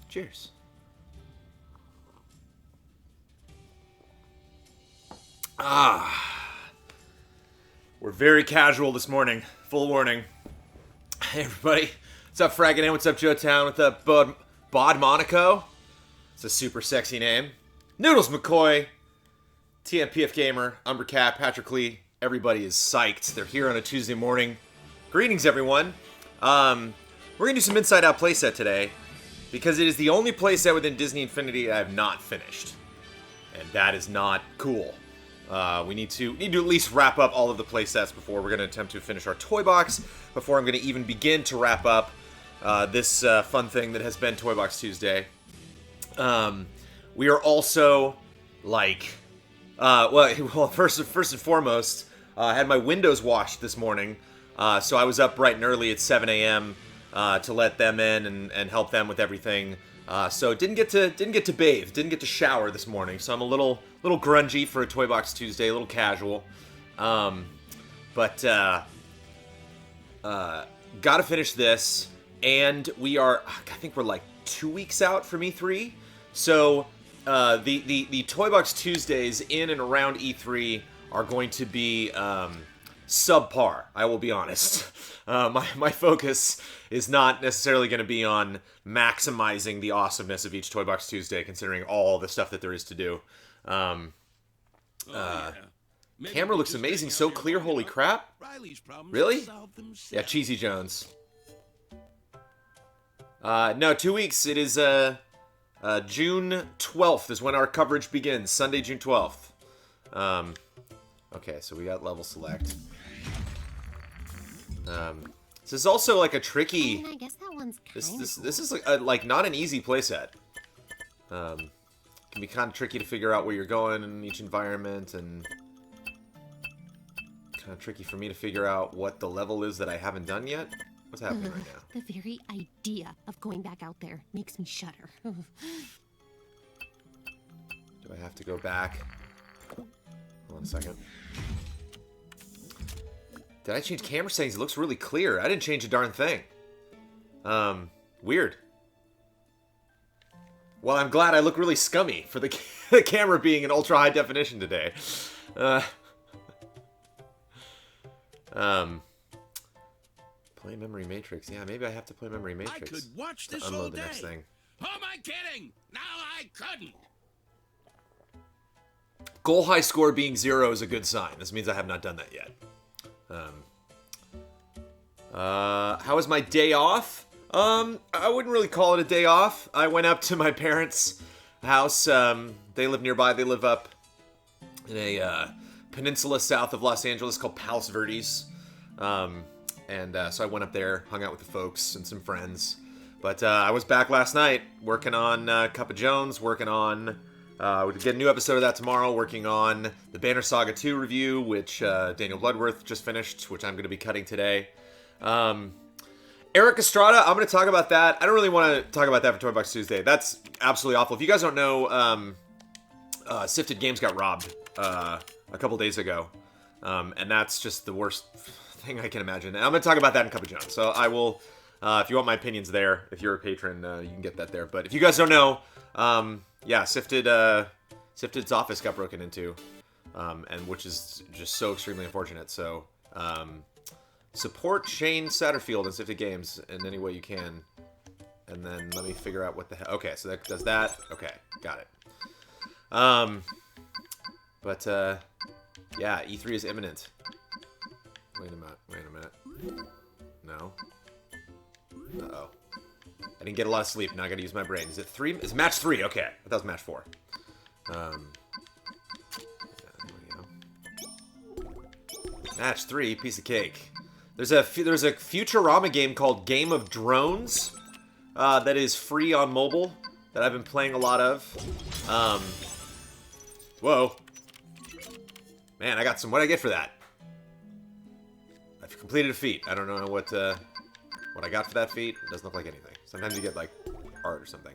Cheers. We're very casual this morning. Full warning. Hey, everybody. What's up, Fraggin' in? What's up, Joe Town? What's up, Bod Monaco? It's a super sexy name. Noodles McCoy. TMPF Gamer. Umbercat. Patrick Lee. Everybody is psyched. They're here on a Tuesday morning. Greetings, everyone. We're going to do some Inside Out Playset today because it is the only playset within Disney Infinity I have not finished. And that is not cool. We need to at least wrap up all of the playsets before we're going to attempt to finish our toy box, before I'm going to even begin to wrap up this fun thing that has been Toy Box Tuesday. We are also, like, first and foremost, I had my windows washed this morning, so I was up bright and early at 7 a.m. To let them in and help them with everything. So didn't get to bathe, didn't get to shower this morning. So I'm a little grungy for a Toy Box Tuesday, a little casual. But gotta finish this, and I think we're like 2 weeks out from E3. So the Toy Box Tuesdays in and around E3 are going to be subpar. I will be honest. My focus is not necessarily going to be on maximizing the awesomeness of each Toy Box Tuesday, considering all the stuff that there is to do. Camera looks amazing, so clear, holy crap. Really? Yeah, Cheesy Jones. No, 2 weeks. It is June 12th is when our coverage begins. Sunday, June 12th. Okay, so we got level select. This is also like a tricky. I guess that one's This is like not an easy playset. Can be kind of tricky to figure out where you're going in each environment, and kind of tricky for me to figure out what the level is that I haven't done yet. What's happening right now? The very idea of going back out there makes me shudder. Do I have to go back? Hold on a second. Did I change camera settings? It looks really clear. I didn't change a darn thing. Weird. Well, I'm glad I look really scummy for the camera being in ultra high definition today. Play Memory Matrix. Yeah, maybe I have to play Memory Matrix. I could watch this to unload all the day. next thing. Who am I kidding? No, I couldn't. Goal high score being 0 is a good sign. This means I have not done that yet. How was my day off? I wouldn't really call it a day off. I went up to my parents' house. They live nearby. They live up in a peninsula south of Los Angeles called Palos Verdes. So I went up there, hung out with the folks and some friends. But I was back last night working on Cup of Jones, working on... we'll get a new episode of that tomorrow, working on the Banner Saga 2 review, which Daniel Bloodworth just finished, which I'm going to be cutting today. Eric Estrada, I'm going to talk about that. I don't really want to talk about that for Toy Box Tuesday. That's absolutely awful. If you guys don't know, Sifted Games got robbed a couple days ago. And that's just the worst thing I can imagine. And I'm going to talk about that in Cup of Jones. So I will, if you want my opinions there, if you're a patron, you can get that there. But if you guys don't know, yeah, Sifted's office got broken into, and which is just so extremely unfortunate. So, support Shane Satterfield and Sifted Games in any way you can. And then let me figure out what the hell. Okay, so that does that. Okay, got it. Yeah, E3 is imminent. Wait a minute. No. Uh-oh. I didn't get a lot of sleep. Now I gotta use my brain. Is it 3? It's match 3. Okay. I thought it was match 4. There we go. Match 3. Piece of cake. There's a Futurama game called Game of Drones that is free on mobile that I've been playing a lot of. Whoa. Man, I got some... What did I get for that? I've completed a feat. I don't know what I got for that feat. It doesn't look like anything. Sometimes you get, like, art or something.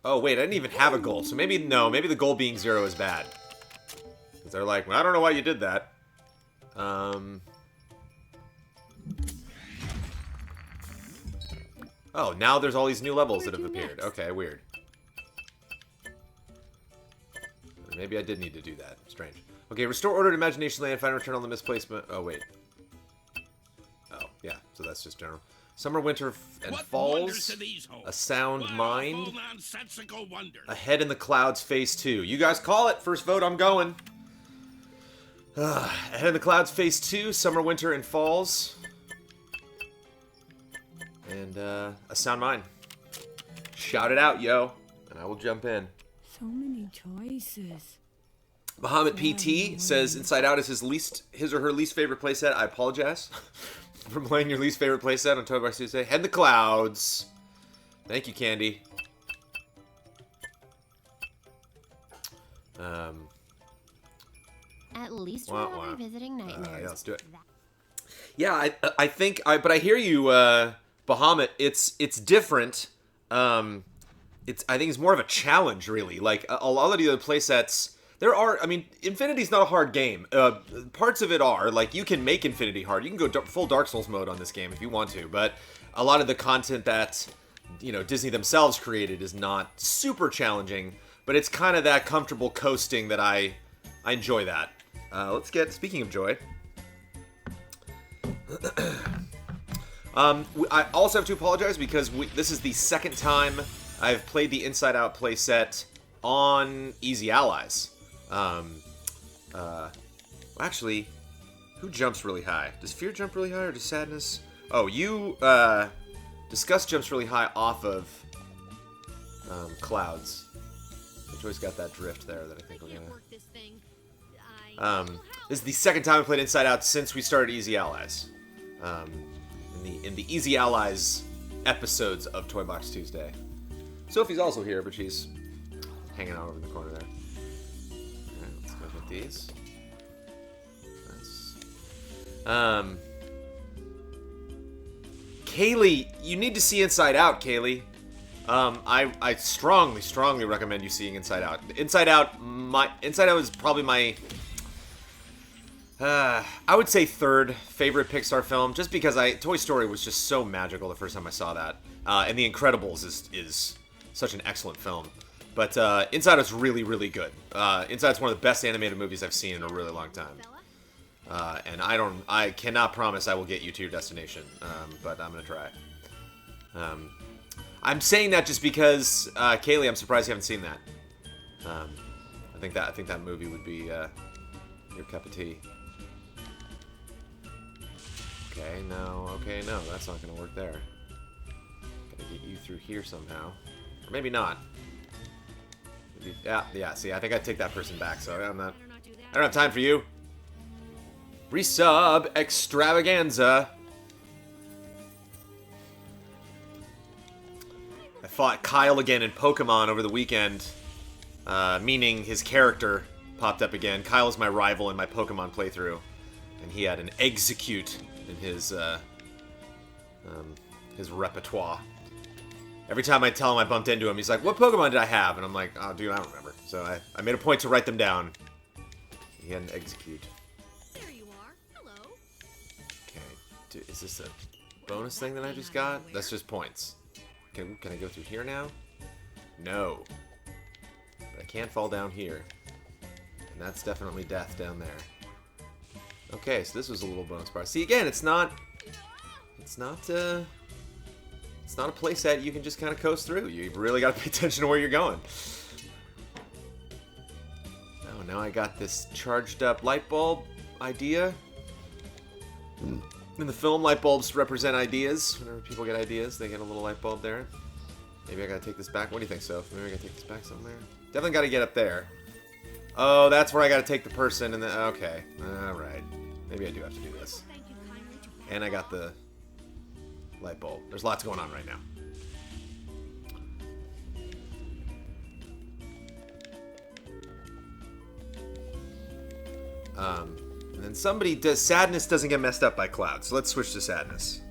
Oh, wait, I didn't even have a goal. So maybe, no, maybe the goal being 0 is bad. Because they're like, well, I don't know why you did that. Oh, now there's all these new levels that have appeared. Okay, weird. Maybe I did need to do that. Strange. Okay, restore order to Imagination Land. Find return on the misplacement. Oh, wait. Oh, yeah. So that's just general. Summer, winter, and falls. A sound mind. A head in the clouds, phase 2. You guys call it. First vote, I'm going. A head in the clouds, phase 2. Summer, winter, and falls. And a sound mind. Shout it out, yo. And I will jump in. So many choices. Muhammad PT says Inside Out is his or her least favorite playset. I apologize for playing your least favorite playset on Toy Box Tuesday. Head in the clouds. Thank you, Candy. At least we're not revisiting nightmares. Yeah, let's do it. Yeah, I think, but I hear you, Bahamut. It's different. I think it's more of a challenge, really. Like a lot of the other playsets, there are. I mean, Infinity's not a hard game. Parts of it are. Like you can make Infinity hard. You can go full Dark Souls mode on this game if you want to. But a lot of the content that Disney themselves created is not super challenging. But it's kind of that comfortable coasting that I enjoy that. Let's get. Speaking of joy. I also have to apologize because this is the second time I've played the Inside Out playset on Easy Allies. Actually, who jumps really high? Does Fear jump really high or does Sadness? Oh, Disgust jumps really high off of Clouds. Joy's got that drift there that I think we're gonna... This is the second time I played Inside Out since we started Easy Allies. In the Easy Allies episodes of Toy Box Tuesday. Sophie's also here, but she's hanging out over in the corner there. Alright, let's go with these. Nice. Kaylee, you need to see Inside Out, Kaylee. I strongly recommend you seeing Inside Out. Inside Out is probably my I would say third favorite Pixar film, just because Toy Story was just so magical the first time I saw that. And The Incredibles is such an excellent film. But Inside Out's really, really good. Inside Out's one of the best animated movies I've seen in a really long time. And I cannot promise I will get you to your destination, but I'm gonna try. I'm saying that just because, Kaylee, I'm surprised you haven't seen that. I think that movie would be your cup of tea. Okay, no, that's not gonna work there. Gotta get you through here somehow. Or maybe not. Maybe, yeah, see, I think I'd take that person back, so I don't have time for you. Resub extravaganza. I fought Kyle again in Pokemon over the weekend, meaning his character popped up again. Kyle is my rival in my Pokemon playthrough, and he had an execute in his repertoire. Every time I tell him I bumped into him, he's like, "What Pokemon did I have?" And I'm like, "Oh, dude, I don't remember." So I made a point to write them down. He had an execute. There you are. Hello. Okay, dude, is this a bonus thing that I just got? That's just points. Can I go through here now? No. But I can't fall down here. And that's definitely death down there. Okay, so this was a little bonus bar. See, again, it's not a playset you can just kind of coast through. You've really got to pay attention to where you're going. Oh, now I got this charged up light bulb idea. In the film, light bulbs represent ideas. Whenever people get ideas, they get a little light bulb there. Maybe I gotta take this back. What do you think, Soph? Maybe I gotta take this back somewhere? Definitely gotta get up there. Oh, that's where I gotta take the person and then... Okay. Alright. Maybe I do have to do this. And I got the light bulb. There's lots going on right now. And then somebody does... Sadness doesn't get messed up by Cloud, so let's switch to Sadness.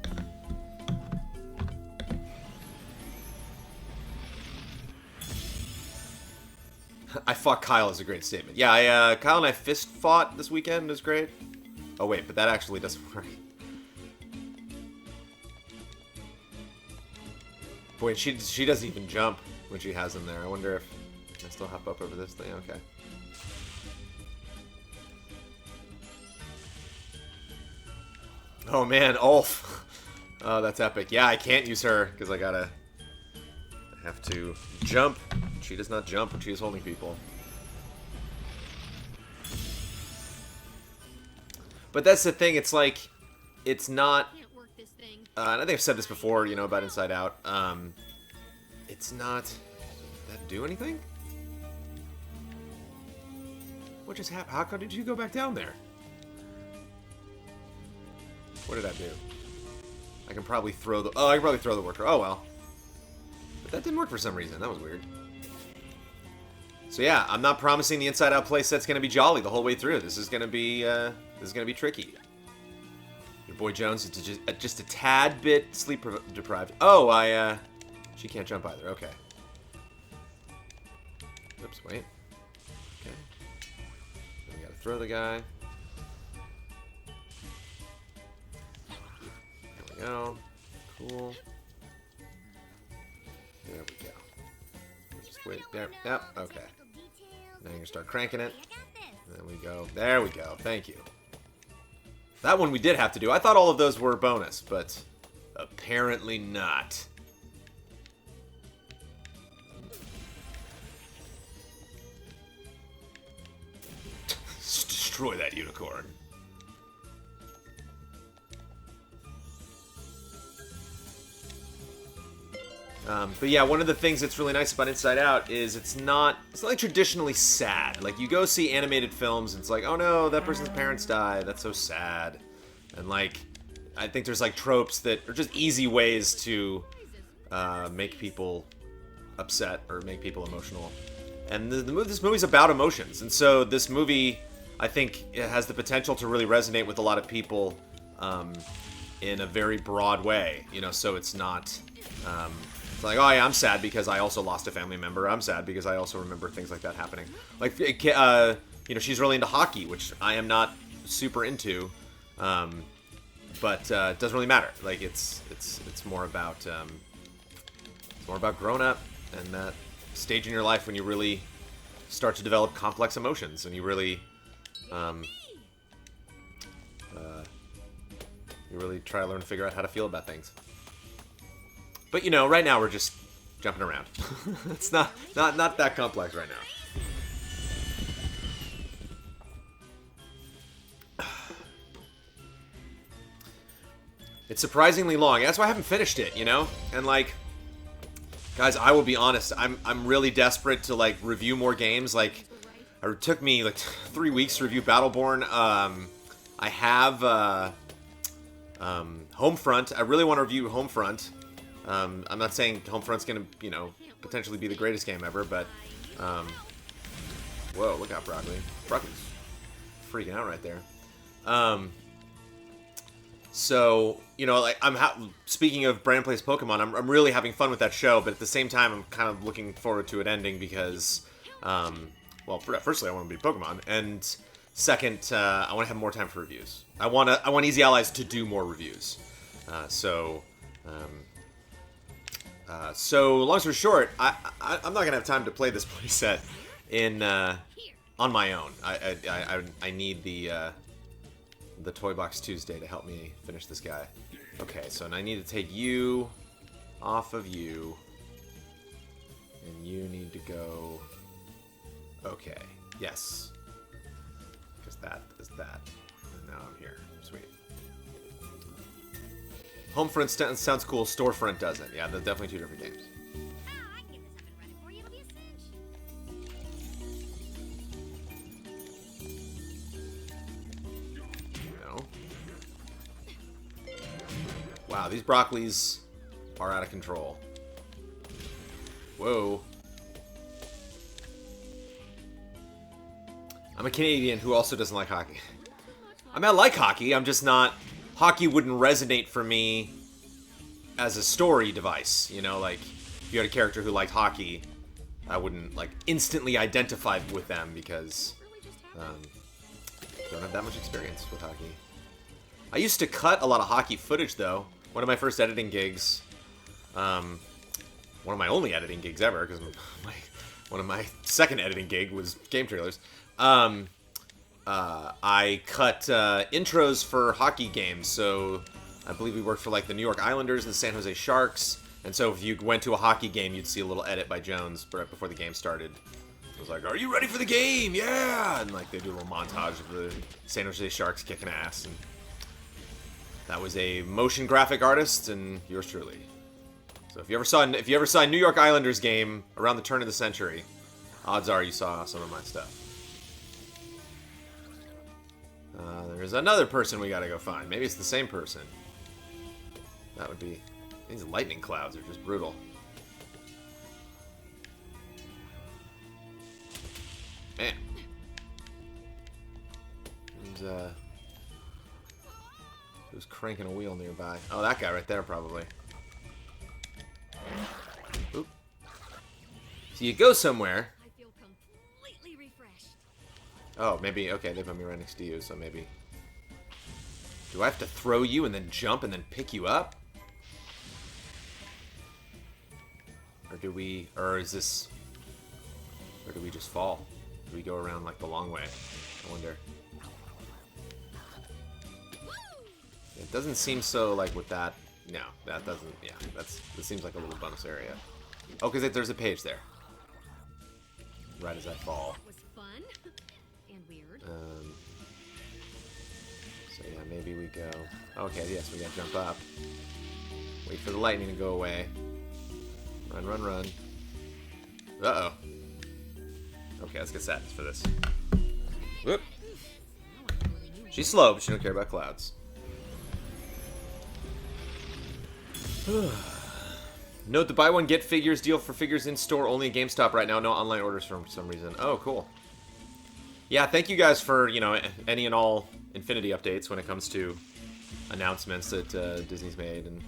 I fought Kyle is a great statement. Yeah, Kyle and I fist fought this weekend. It was great. Oh wait, but that actually doesn't work. Boy, she doesn't even jump when she has him there. I wonder if I still hop up over this thing. Okay. Oh man, Ulf. Oh, that's epic. Yeah, I can't use her because I have to jump. She does not jump when she is holding people. But that's the thing. It's like, it's not. And I think I've said this before, you know, about Inside Out. It's not. Did that do anything? What just happened? How come did you go back down there? What did I do? I can probably throw the. Oh, I can probably throw the worker. Oh well. But that didn't work for some reason. That was weird. So yeah, I'm not promising the Inside Out playset's gonna be jolly the whole way through. This is gonna be tricky. Your boy Jones is just a tad bit sleep deprived. Oh, she can't jump either. Okay. Oops, wait. Okay. Then we gotta throw the guy. There we go. Cool. There we go. Just wait. There. Yep. Okay. Now you're gonna start cranking it. There we go. There we go. Thank you. That one we did have to do. I thought all of those were a bonus, but apparently not. Destroy that unicorn. But yeah, one of the things that's really nice about Inside Out is it's not like traditionally sad. Like, you go see animated films and it's like, oh no, that person's parents died. That's so sad. And like, I think there's like tropes that are just easy ways to make people upset or make people emotional. And this movie's about emotions. And so this movie, I think, it has the potential to really resonate with a lot of people in a very broad way. You know, so it's not... It's like, oh yeah, I'm sad because I also lost a family member. I'm sad because I also remember things like that happening. Like, you know, she's really into hockey, which I am not super into, but it doesn't really matter. Like, it's more about growing up and that stage in your life when you really start to develop complex emotions and you really try to learn to figure out how to feel about things. But, you know, right now we're just jumping around. It's not that complex right now. It's surprisingly long. That's why I haven't finished it, you know? And, like, guys, I will be honest. I'm really desperate to, like, review more games. Like, it took me, like, 3 weeks to review Battleborn. I have Homefront. I really want to review Homefront. I'm not saying Homefront's gonna, you know, potentially be the greatest game ever, but, whoa, look out, Broccoli. Broccoli's freaking out right there. So, you know, like, speaking of Brand Plays Pokemon, I'm really having fun with that show, but at the same time, I'm kind of looking forward to it ending because, well, firstly, I want to be Pokemon, and second, I want to have more time for reviews. I want Easy Allies to do more reviews. So long story short, I'm not gonna have time to play this playset on my own. I need the Toy Box Tuesday to help me finish this guy. Okay, so I need to take you off of you, and you need to go. Okay, yes, because that is that. And now I'm here. Sweet. Homefront sounds cool. Storefront doesn't. Yeah, they're definitely two different games. No. Wow, these Broccolis are out of control. Whoa. I'm a Canadian who also doesn't like hockey. I mean, I like hockey. I'm just not... Hockey wouldn't resonate for me as a story device, you know, like, if you had a character who liked hockey, I wouldn't like instantly identify with them because don't have that much experience with hockey. I used to cut a lot of hockey footage though. One of my first editing gigs, one of my only editing gigs ever, because one of my second editing gig was game trailers. I cut intros for hockey games, so I believe we worked for like the New York Islanders and the San Jose Sharks, and so if you went to a hockey game, you'd see a little edit by Jones right before the game started. It was like, "Are you ready for the game? Yeah!" And like they do a little montage of the San Jose Sharks kicking ass, and that was a motion graphic artist and yours truly. So if you ever saw a New York Islanders game around the turn of the century, odds are you saw some of my stuff. There's another person we gotta go find. Maybe it's the same person. That would be... These lightning clouds are just brutal. Man. Who's cranking a wheel nearby? Oh, that guy right there, probably. Oop. So you go somewhere. I feel completely refreshed. Oh, maybe, okay, they put me right next to you, so maybe... Do I have to throw you and then jump and then pick you up? Or do we, or is this... Or do we just fall? Do we go around, like, the long way? I wonder. It doesn't seem so, like, with that... No, that doesn't, yeah, this seems like a little bonus area. Oh, because there's a page there. Right as I fall. That was fun and weird. So yeah, maybe we go... Okay, yes, we gotta jump up. Wait for the lightning to go away. Run, run, run. Uh-oh. Okay, let's get sadness for this. Whoop. She's slow, but she don't care about clouds. Note the buy one get figures deal for figures in store only at GameStop right now. No online orders for some reason. Oh, cool. Yeah, thank you guys for, you know, any and all Infinity updates when it comes to announcements that Disney's made. And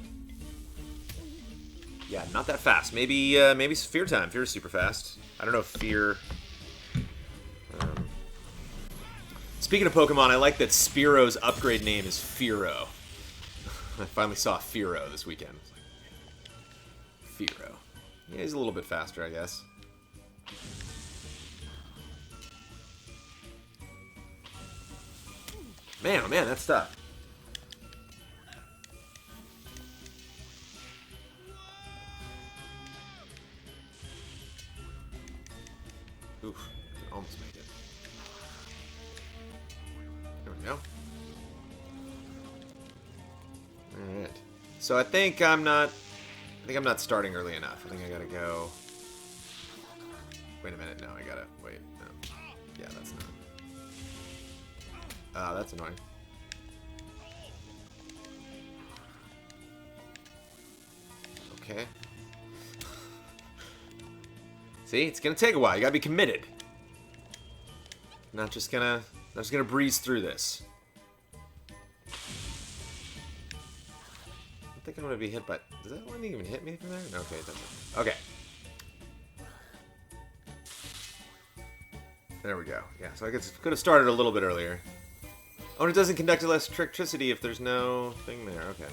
yeah, not that fast. Maybe maybe Fear time. Fear is super fast. I don't know if Fear... Speaking of Pokemon, I like that Spearo's upgrade name is Fearow. I finally saw Fearow this weekend. Fearow. Yeah, he's a little bit faster, I guess. Man, oh man, that's tough. Oof, can almost make it. There we go. Alright. So I think I'm not starting early enough. I think I gotta go. Wait a minute, no, I gotta wait. No. Yeah, that's not. That's annoying. Okay. See, it's gonna take a while. You gotta be committed. Not just gonna breeze through this. I think I'm gonna be hit by. Does that one even hit me from there? No, okay, it doesn't. Okay. There we go. Yeah, so I could have started a little bit earlier. Oh, and it doesn't conduct electricity if there's no thing there. Okay.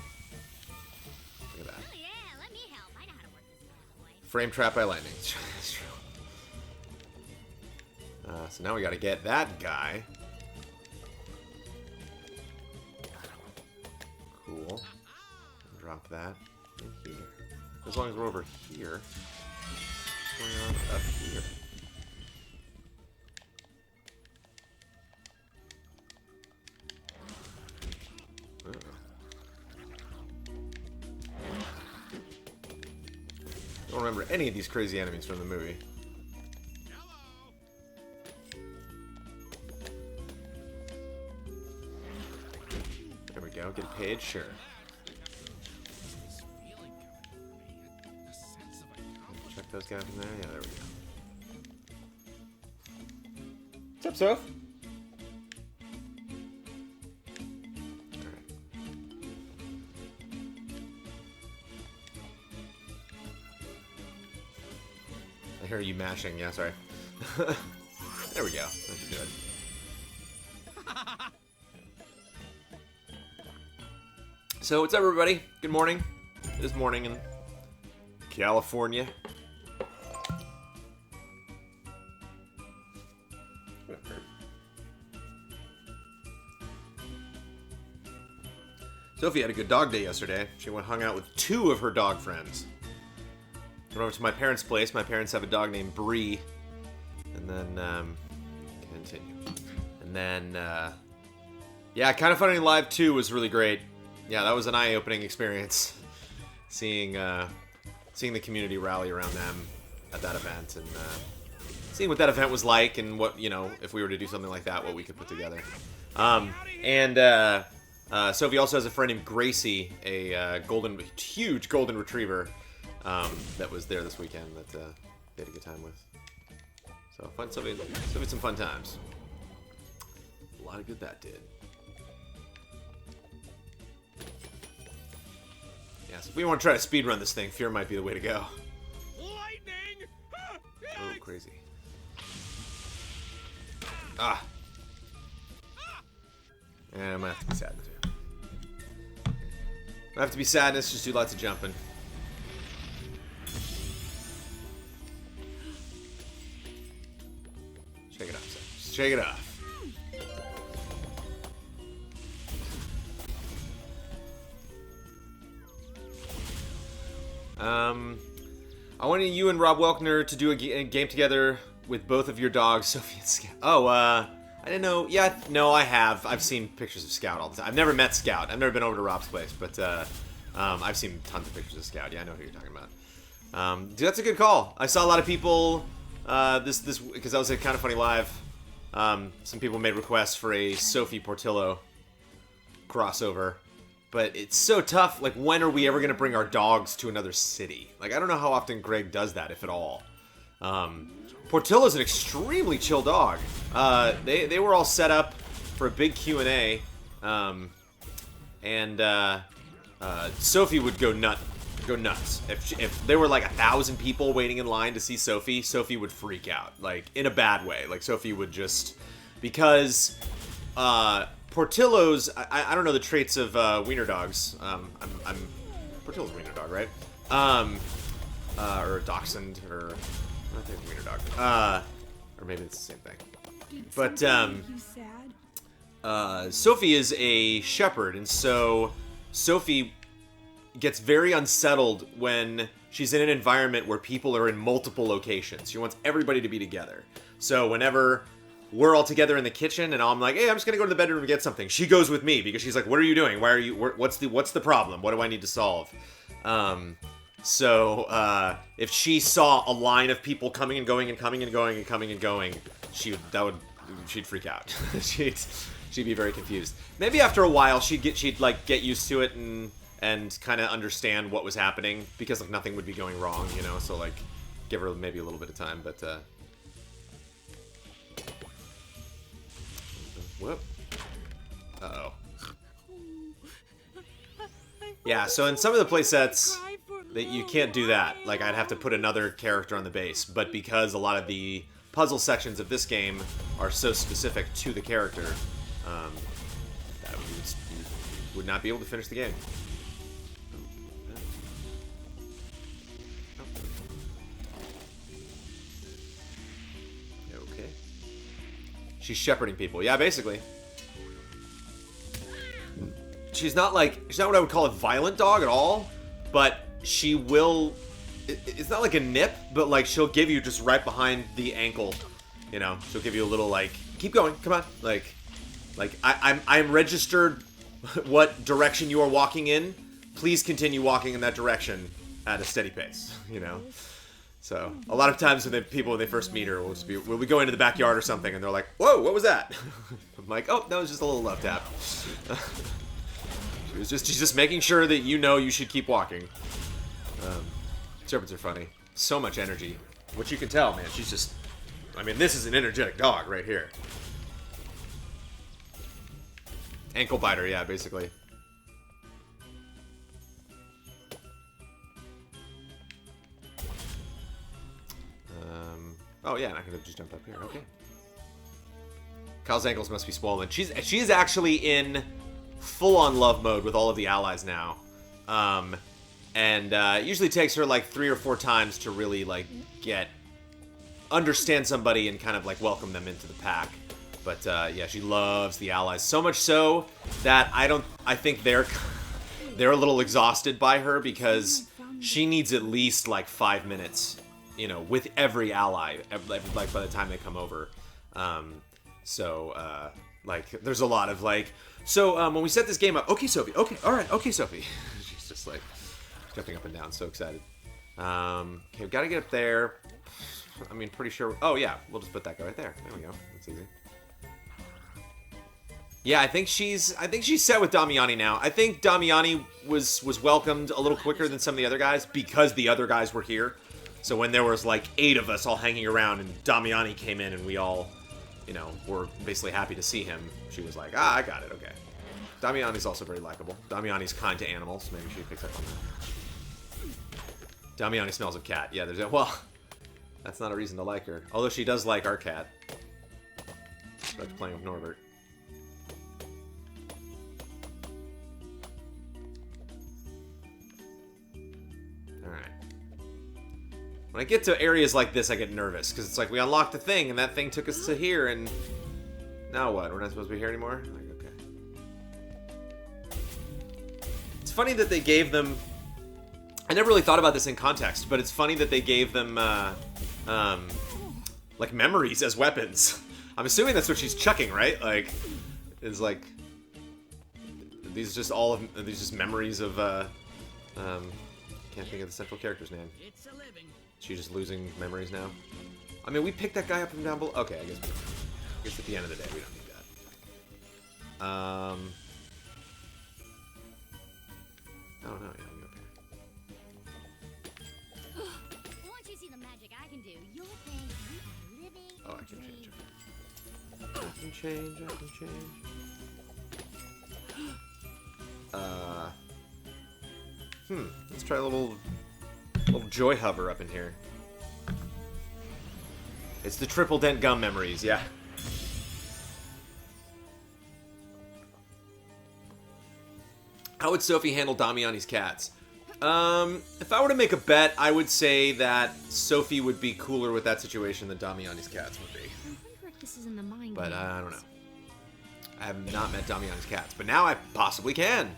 Look at that. Oh yeah, let me help. I know how to work this bad boy. Frame trap by lightning. That's true. So now we gotta get that guy. Cool. Drop that in here. As long as we're over here. What's going on up here? I don't remember any of these crazy enemies from the movie. There we go. Get a page, sure. Check those guys in there. Yeah, there we go. What's up, Soph? you mashing. Yeah, sorry. There we go. That should do it. So, what's up, everybody? Good morning. It is morning in California. Sophie had a good dog day yesterday. She went hung out with 2 of her dog friends. Went over to my parents' place. My parents have a dog named Bree. And then, continue. And then, yeah, Kind of Funny Live 2 was really great. Yeah, that was an eye-opening experience. Seeing the community rally around them at that event. And, seeing what that event was like and what, you know, if we were to do something like that, what we could put together. Sophie also has a friend named Gracie, a huge golden retriever, that was there this weekend that they had a good time with. So fun, Sophie had some fun times. A lot of good that did. Yeah, so if we want to try to speedrun this thing, fear might be the way to go. Lightning! Oh, crazy. Ah. And I might have to be sad too. Might have to be sadness, just do lots of jumping. Shake it off, son. Just shake it off. I wanted you and Rob Welkner to do a game together with both of your dogs, Sophie and Scout. Oh, I didn't know. Yeah, no, I have. I've seen pictures of Scout all the time. I've never met Scout. I've never been over to Rob's place, but I've seen tons of pictures of Scout. Yeah, I know who you're talking about. Dude, that's a good call. I saw a lot of people this because I was at Kind of Funny Live. Some people made requests for a Sophie Portillo crossover, but it's so tough. Like, when are we ever gonna bring our dogs to another city? Like, I don't know how often Greg does that, if at all. Portillo's an extremely chill dog. They were all set up for a big Q&A, and Sophie would go nuts. If there were like 1,000 people waiting in line to see Sophie, Sophie would freak out, like in a bad way. Like Sophie would just, because Portillo's, I don't know the traits of wiener dogs. Portillo's a wiener dog, right? Or a dachshund, or I think wiener dog. Or maybe it's the same thing. But Sophie is a shepherd, and so Sophie gets very unsettled when she's in an environment where people are in multiple locations. She wants everybody to be together. So whenever we're all together in the kitchen and I'm like, hey, I'm just gonna go to the bedroom and get something, she goes with me because she's like, what are you doing? Why are you? What's the problem? What do I need to solve? So if she saw a line of people coming and going and coming and going and coming and going, she'd freak out. she'd be very confused. Maybe after a while she'd like get used to it and kind of understand what was happening, because like nothing would be going wrong, you know. So like give her maybe a little bit of time, but whoop. Uh-oh. Yeah, so in some of the playsets, that you can't do that. Like, I'd have to put another character on the base, but because a lot of the puzzle sections of this game are so specific to the character, that you would not be able to finish the game. Okay. She's shepherding people. Yeah, basically. She's not what I would call a violent dog at all, but she will, it's not like a nip, but like she'll give you just right behind the ankle, you know. She'll give you a little like, keep going, come on, like I'm registered what direction you are walking in. Please continue walking in that direction at a steady pace, you know. So a lot of times when they first meet her, we'll be going to the backyard or something, and they're like, whoa, what was that? I'm like, oh, that was just a little love tap. She's just making sure that you know you should keep walking. Shepherds are funny. So much energy. Which you can tell, man. She's just, I mean, this is an energetic dog right here. Ankle biter, yeah, basically. Oh yeah, and I could have just jumped up here. Okay. Kyle's ankles must be swollen. She's actually in full-on love mode with all of the allies now. And it usually takes her like 3 or 4 times to really like understand somebody and kind of like welcome them into the pack. But yeah, she loves the allies so much so that I think they're a little exhausted by her because she needs at least like 5 minutes, you know, with every ally, like by the time they come over. Like there's a lot of like, so when we set this game up, okay, Sophie, okay, all right, okay, Sophie. She's just like jumping up and down, so excited. Okay, we've got to get up there. I mean, pretty sure. Oh yeah, we'll just put that guy right there. There we go. That's easy. Yeah, I think she's set with Damiani now. I think Damiani was welcomed a little quicker than some of the other guys because the other guys were here. So when there was like 8 of us all hanging around and Damiani came in and we all, you know, were basically happy to see him, she was like, I got it, okay. Damiani's also very likable. Damiani's kind to animals. Maybe she picks up on that. Damiani smells of cat. Yeah, well, that's not a reason to like her. Although she does like our cat. That's playing with Norbert. When I get to areas like this, I get nervous, because it's like, we unlocked the thing, and that thing took us to here, and now what? We're not supposed to be here anymore? Like, okay. It's funny that they gave them... I never really thought about this in context, but it's funny that they gave them, like, memories as weapons. I'm assuming that's what she's chucking, right? Like, it's like... These are just memories of, can't think of the central character's name. It's a living. She's just losing memories now. I mean, we picked that guy up from down below. Okay, I guess at the end of the day, we don't need that. I don't know. Yeah, I'll go up here. Once you see the magic I can do, you'll think you are living. Oh, I can change. I can change. I can change. Let's try a little joy hover up in here. It's the triple dent gum memories, yeah. How would Sophie handle Damiani's cats? If I were to make a bet, I would say that Sophie would be cooler with that situation than Damiani's cats would be. I wonder if this is in the mind. But I don't know. I have not met Damiani's cats, but now I possibly can.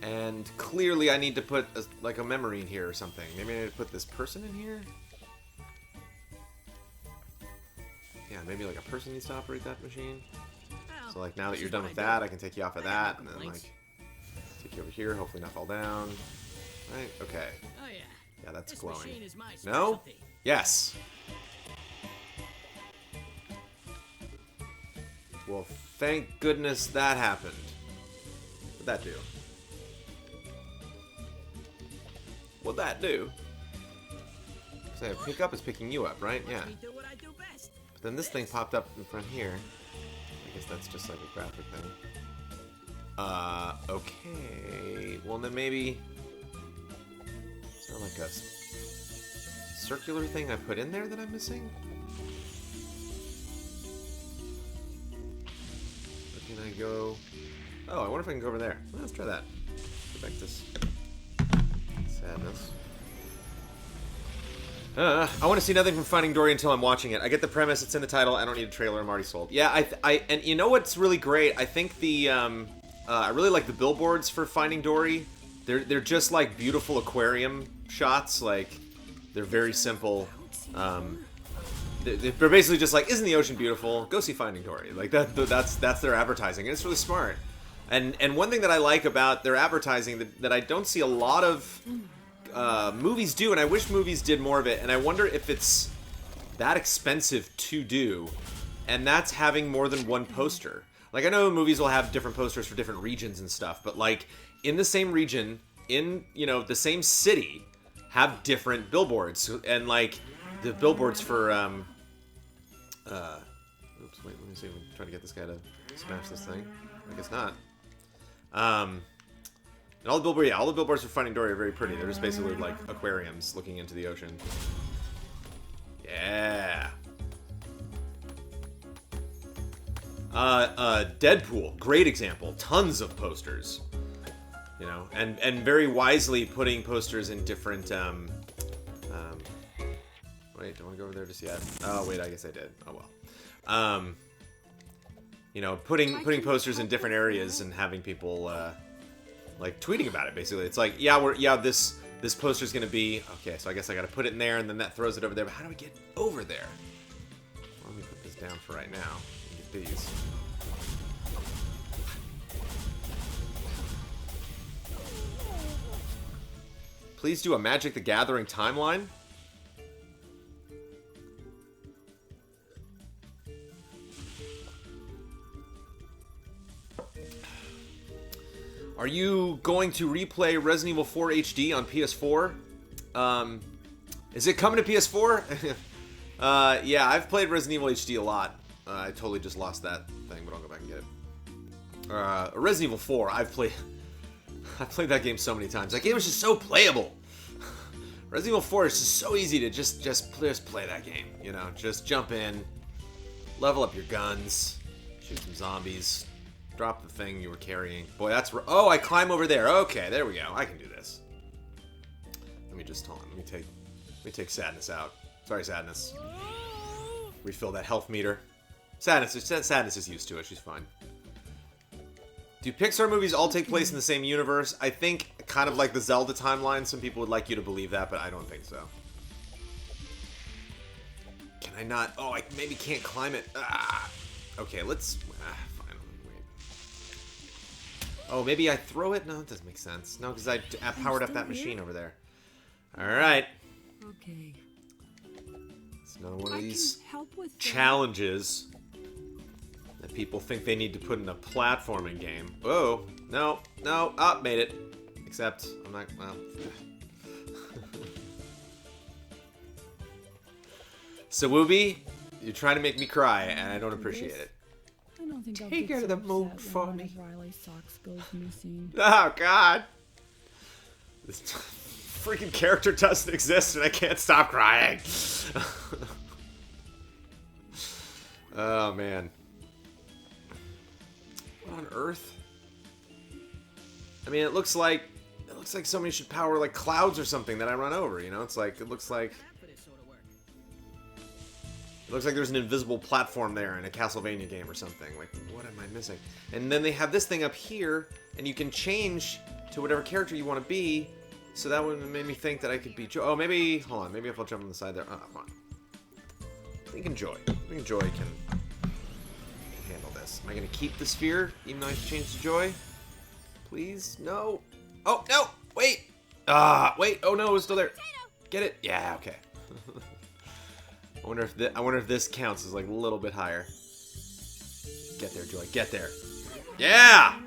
And clearly I need to put like a memory in here or something. Maybe I need to put this person in here? Yeah, maybe like a person needs to operate that machine. So like now that you're done with that, I can take you off of that, and then like take you over here, hopefully not fall down. Right, okay. Oh yeah. Yeah, that's This glowing. machine is my No? specialty. Yes! Well, thank goodness that happened. What'd that do? What'd that do? So pick up is picking you up, right? Yeah. Let me do what I do best. But then this thing popped up in front here. I guess that's just like a graphic thing. Okay. Well, then maybe... Is there like a circular thing I put in there that I'm missing? Or can I go... Oh, I wonder if I can go over there. Let's try that. Perfect this. Sadness. I want to see nothing from Finding Dory until I'm watching it. I get the premise. It's in the title. I don't need a trailer. I'm already sold. Yeah, and you know what's really great? I think the I really like the billboards for Finding Dory. They're just like beautiful aquarium shots. Like they're very simple. They're basically just like, isn't the ocean beautiful? Go see Finding Dory. Like that's their advertising, and it's really smart. And one thing that I like about their advertising that I don't see a lot of movies do, and I wish movies did more of it, and I wonder if it's that expensive to do, and that's having more than one poster. Like, I know movies will have different posters for different regions and stuff, but like, in the same region, in, you know, the same city, have different billboards, and like, the billboards for, oops, wait, let me see, I'm trying to get this guy to smash this thing. I guess not. And all the billboards for Finding Dory are very pretty. They're just basically like aquariums looking into the ocean. Deadpool, great example. Tons of posters. You know, and very wisely putting posters in different, wait, don't want to go over there just yet. Oh, wait, I guess I did. Oh, well. You know, putting posters in different areas and having people, like, tweeting about it, basically. It's like, this poster's gonna be, okay, so I guess I gotta put it in there, and then that throws it over there, but how do we get over there? Well, let me put this down for right now. Get these. Please do a Magic the Gathering timeline. Are you going to replay Resident Evil 4 HD on PS4? Is it coming to PS4? Yeah, I've played Resident Evil HD a lot. I totally just lost that thing, but I'll go back and get it. Resident Evil 4, I've played that game so many times. That game was just so playable. Resident Evil 4 is just so easy to just play that game. You know, just jump in, level up your guns, shoot some zombies, drop the thing you were carrying. Boy, that's oh, I climb over there. Okay, there we go. I can do this. Let me just hold on. Let me take Sadness out. Sorry, Sadness. Refill that health meter. Sadness is used to it. She's fine. Do Pixar movies all take place in the same universe? I think kind of like the Zelda timeline. Some people would like you to believe that, but I don't think so. Can I not? Oh, I maybe can't climb it. Ah. Okay, let's... fine. Wait. Oh, maybe I throw it? No, it doesn't make sense. No, because I powered up that machine over there. Alright. Okay. It's another one of these challenges that people think they need to put in a platforming game. Whoa. No. No. Ah, made it. Except, I'm not, well. So, Wooby, you're trying to make me cry, and I don't appreciate it. I don't think Take her to the moon for when me. one of Riley's socks goes missing. Oh, God. This freaking character doesn't exist, and I can't stop crying. Oh, man. What on earth? I mean, it looks like somebody should power like clouds or something that I run over, you know? It's like it looks like there's an invisible platform there in a Castlevania game or something. Like, what am I missing? And then they have this thing up here, and you can change to whatever character you want to be. So that would make me think that I could be Joy. Oh, maybe, hold on, maybe if I'll jump on the side there. Oh, come on. I think Joy can handle this. Am I going to keep the sphere, even though I have to change to Joy? Please? No. Oh, no! Wait! Wait! Oh, no, it's still there. Get it? Yeah, okay. I wonder if this counts as like a little bit higher. Get there, Joy. Get there. Yeah!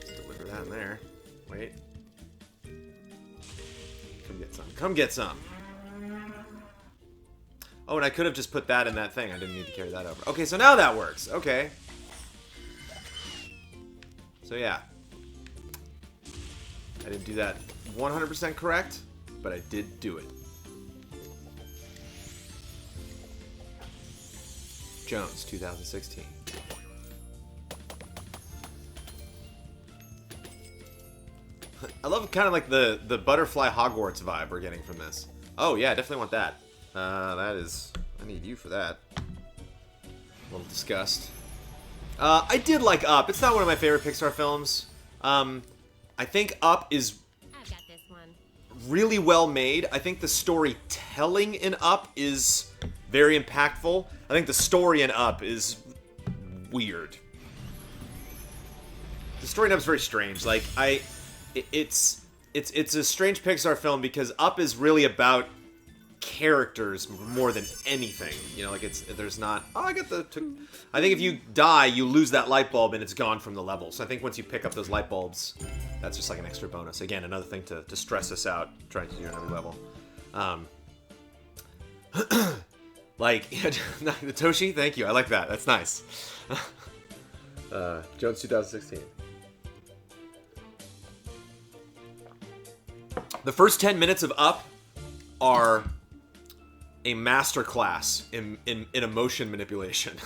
Just deliver that in there. Wait. Come get some. Come get some. Oh, and I could have just put that in that thing. I didn't need to carry that over. Okay, so now that works. Okay. So yeah. I didn't do that 100% correct, but I did do it. Jones, 2016. I love kind of like the butterfly Hogwarts vibe we're getting from this. Oh yeah, definitely want that. That is... I need you for that. A little disgust. I did like Up. It's not one of my favorite Pixar films. I think Up is I've got this one. really well made. I think the storytelling in Up is very impactful. I think the story in Up is weird. The story in Up is very strange. Like, it's a strange Pixar film because Up is really about characters more than anything. You know, like there's not... Oh, I got the... I think if you die, you lose that light bulb and it's gone from the level. So I think once you pick up those light bulbs, that's just like an extra bonus. Again, another thing to stress us out trying to do on every level. Like, Toshi, thank you. I like that. That's nice. Jones 2016. The first 10 minutes of Up are a masterclass in emotion manipulation.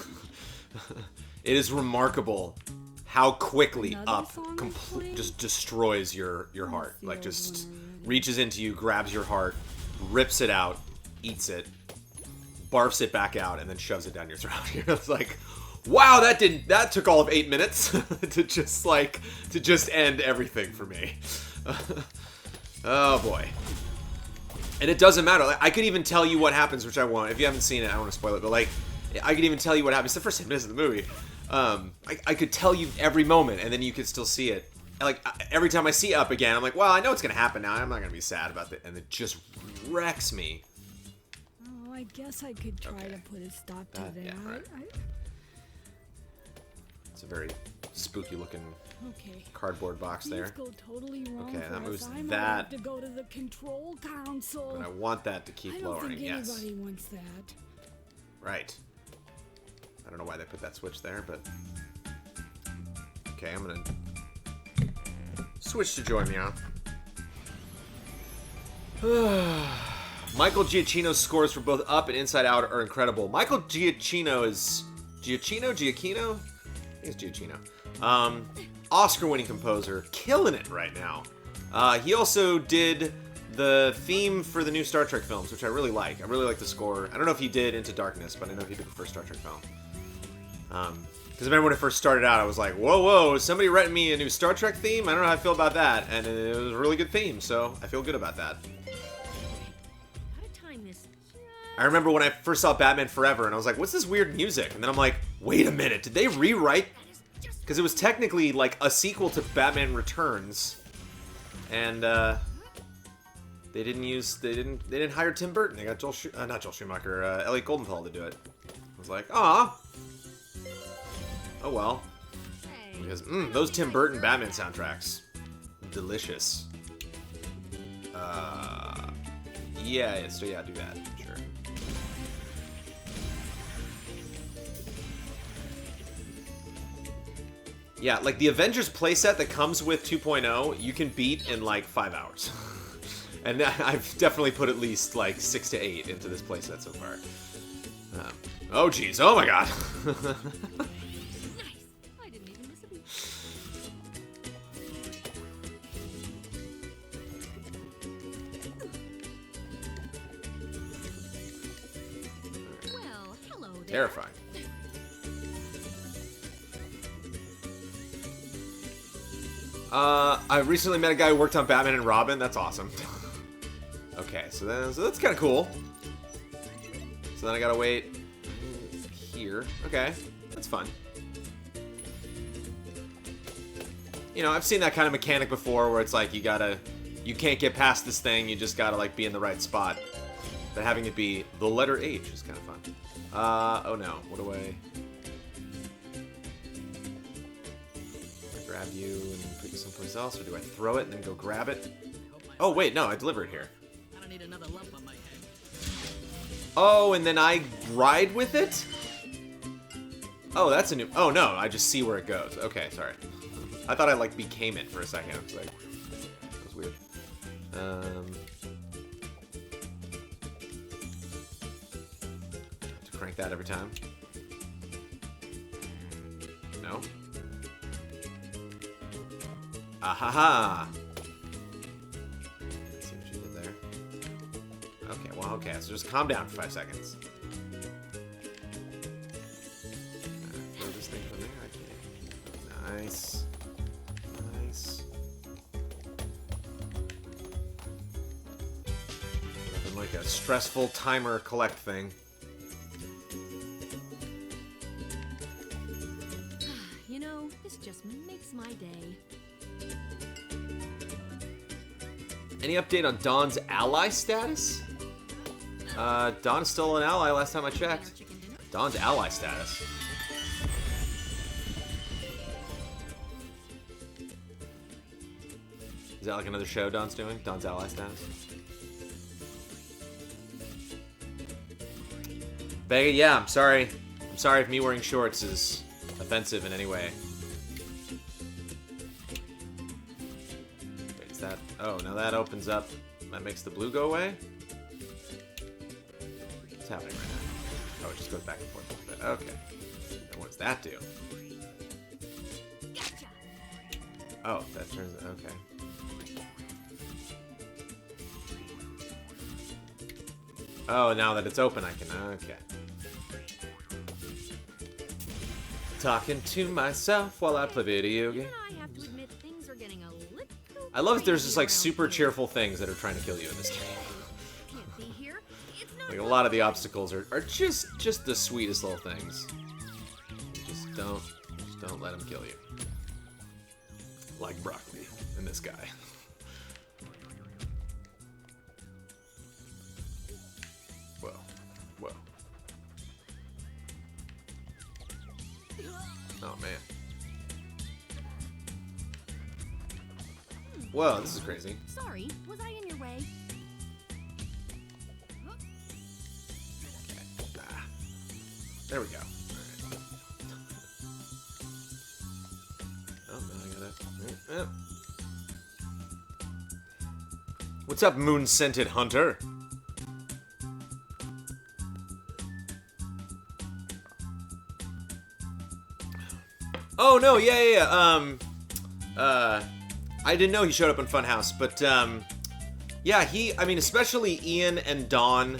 It is remarkable how quickly Another Up song is playing? just destroys your heart. Like, feels just when we're ready. reaches into you, grabs your heart, rips it out, eats it, barfs it back out, and then shoves it down your throat. It's like, wow, that took all of 8 minutes to just end everything for me. Oh boy. And it doesn't matter. Like, I could even tell you what happens, which I won't. If you haven't seen it, I don't want to spoil it, but like, I could even tell you what happens. It's the first 10 minutes of the movie. I could tell you every moment, and then you could still see it. Like, every time I see Up again, I'm like, well, I know it's gonna happen now. I'm not gonna be sad about it, and it just wrecks me. Oh, I guess I could try Okay. to put a stop to that. yeah, right. It's a very spooky-looking Okay. cardboard box there. Things go totally wrong Okay, for that us. moves I might that. have to go to the control council. And I want that to I keep don't lowering. think Yes. anybody wants that. Right. I don't know why they put that switch there, but... Okay, I'm gonna... switch to join me on. Michael Giacchino's scores for both Up and Inside Out are incredible. Michael Giacchino is... Giacchino? I think it's Giacchino. Oscar-winning composer. Killing it right now. He also did the theme for the new Star Trek films, which I really like. I really like the score. I don't know if he did Into Darkness, but I know he did the first Star Trek film. Because I remember when it first started out, I was like, whoa, is somebody writing me a new Star Trek theme? I don't know how I feel about that. And it was a really good theme, so I feel good about that. Gotta time this. I remember when I first saw Batman Forever, and I was like, what's this weird music? And then I'm like, wait a minute, did they rewrite? Because it was technically like a sequel to Batman Returns. And, they didn't hire Tim Burton. They got not Joel Schumacher, Elliot Goldenthal to do it. I was like, ah. Oh well. Hey, Because, those Tim Burton Batman soundtracks. Delicious. Yeah, so yeah, do that. Sure. Yeah, like the Avengers playset that comes with 2.0, you can beat in like 5 hours. And I've definitely put at least like 6 to 8 into this playset so far. Oh geez, oh my god. nice. I didn't even miss a beat. Well, hello there. Terrifying. I recently met a guy who worked on Batman and Robin. That's awesome. Okay, so that's kind of cool. So then I gotta wait here. Okay, that's fun. You know, I've seen that kind of mechanic before where it's like you can't get past this thing, you just gotta like be in the right spot. But having it be the letter H is kind of fun. Oh no, what do I grab you and put you someplace else, or do I throw it and then go grab it? Oh wait, no, I deliver it here. I don't need another lump on my head. Oh, and then I ride with it? Oh, that's a new... Oh, no, I just see where it goes. Okay, sorry. I thought I, like, became it for a second. I was like... That was weird. Have to crank that every time. No? Ahaha! Let's see what you did there. Okay, well, okay, so just calm down for 5 seconds. Throw this thing from there, okay. Nice. Nice. Nothing like a stressful timer collect thing. You know, this just makes my day. Any update on Dawn's ally status? Dawn's still an ally last time I checked. Chicken dinner? Dawn's ally status. Is that like another show Dawn's doing? Dawn's ally status? Vega, yeah, I'm sorry. I'm sorry if me wearing shorts is offensive in any way. Wait, is that... Oh, now that opens up... That makes the blue go away? What's happening right now? Oh, it just goes back and forth a little bit. Okay. And what does that do? Gotcha. Oh, that turns... Okay. Oh, now that it's open, I can... Okay. Talking to myself while I play video games. Even I have to admit things are getting a little. I love that there's crazy just like around super here. cheerful things that are trying to kill you in this game. Can't see here. It's not Like a lot of the obstacles are just the sweetest little things. You just don't let them kill you. Like broccoli and this guy. Whoa, whoa. Oh man. Whoa, this is crazy. Sorry, was I in your way? Ah. There we go. Alright. Oh, no, I gotta... What's up, moon-scented hunter? Oh, no, yeah. I didn't know he showed up in Funhouse, but, yeah, I mean, especially Ian and Dawn,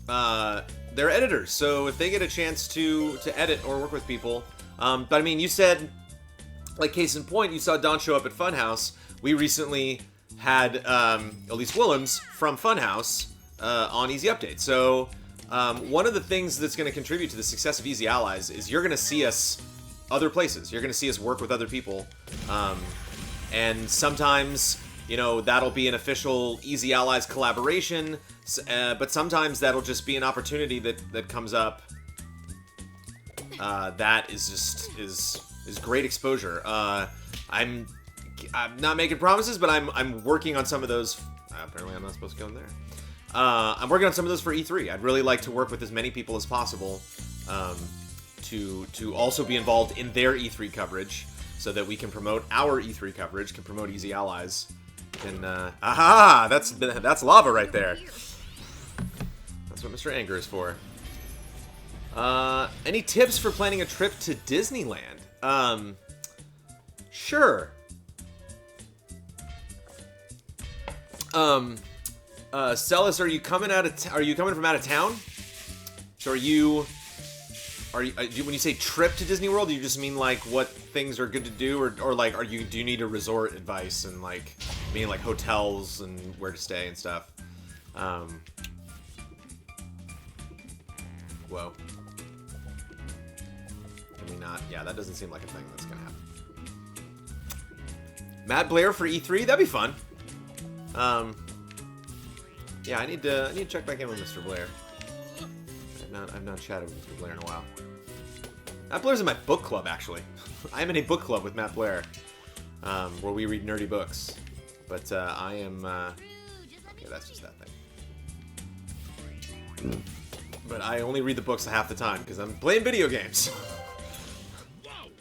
they're editors, so if they get a chance to edit or work with people, but I mean, you said, like, case in point, you saw Dawn show up at Funhouse. We recently had, Elise Willems from Funhouse, on Easy Update, so, one of the things that's going to contribute to the success of Easy Allies is you're going to see us other places. You're going to see us work with other people, and sometimes, you know, that'll be an official Easy Allies collaboration, but sometimes that'll just be an opportunity that comes up. That is just is great exposure. I'm not making promises, but I'm working on some of those. Apparently, I'm not supposed to go in there. I'm working on some of those for E3. I'd really like to work with as many people as possible to also be involved in their E3 coverage, so that we can promote our E3 coverage, can promote Easy Allies. And, aha! That's lava right there. That's what Mr. Anger is for. Any tips for planning a trip to Disneyland? Sure. Celis, are you coming from out of town? So when you say trip to Disney World, do you just mean like what things are good to do, or like do you need a resort advice and like meaning like hotels and where to stay and stuff? Whoa. Can we not? Yeah, that doesn't seem like a thing that's gonna happen. Matt Blair for E3, that'd be fun. Yeah, I need to check back in with Mr. Blair. I've not chatted with Mr. Blair in a while. Matt Blair's in my book club, actually. I'm in a book club with Matt Blair, where we read nerdy books. But I am... okay, that's just that thing. But I only read the books half the time, because I'm playing video games. Whoa!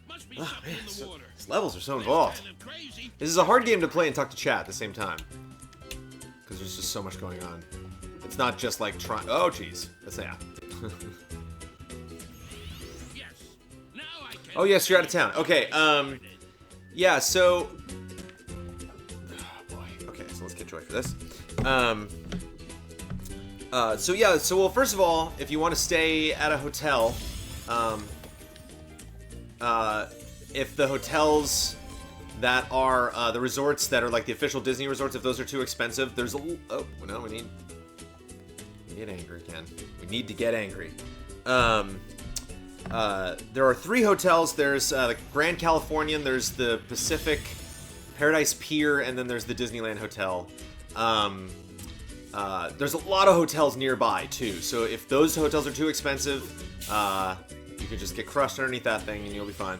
Must be Oh, something man, in the water. these levels are so involved. Kind of crazy. This is a hard game to play and talk to chat at the same time. Because there's just so much going on. It's not just like trying... Oh, jeez. That's... Yeah. Yes. Now I can. Oh, yes, you're out of town. Okay, yeah, so... Oh, boy. Okay, so let's get Joy for this. Well, first of all, if you want to stay at a hotel, if the hotels that are, the resorts that are like the official Disney resorts, if those are too expensive, there's a... Oh, no, we need... Get angry again. We need to get angry. There are 3 hotels. There's the Grand Californian, there's the Pacific Paradise Pier, and then there's the Disneyland Hotel. There's a lot of hotels nearby, too. So if those hotels are too expensive, you can just get crushed underneath that thing and you'll be fine.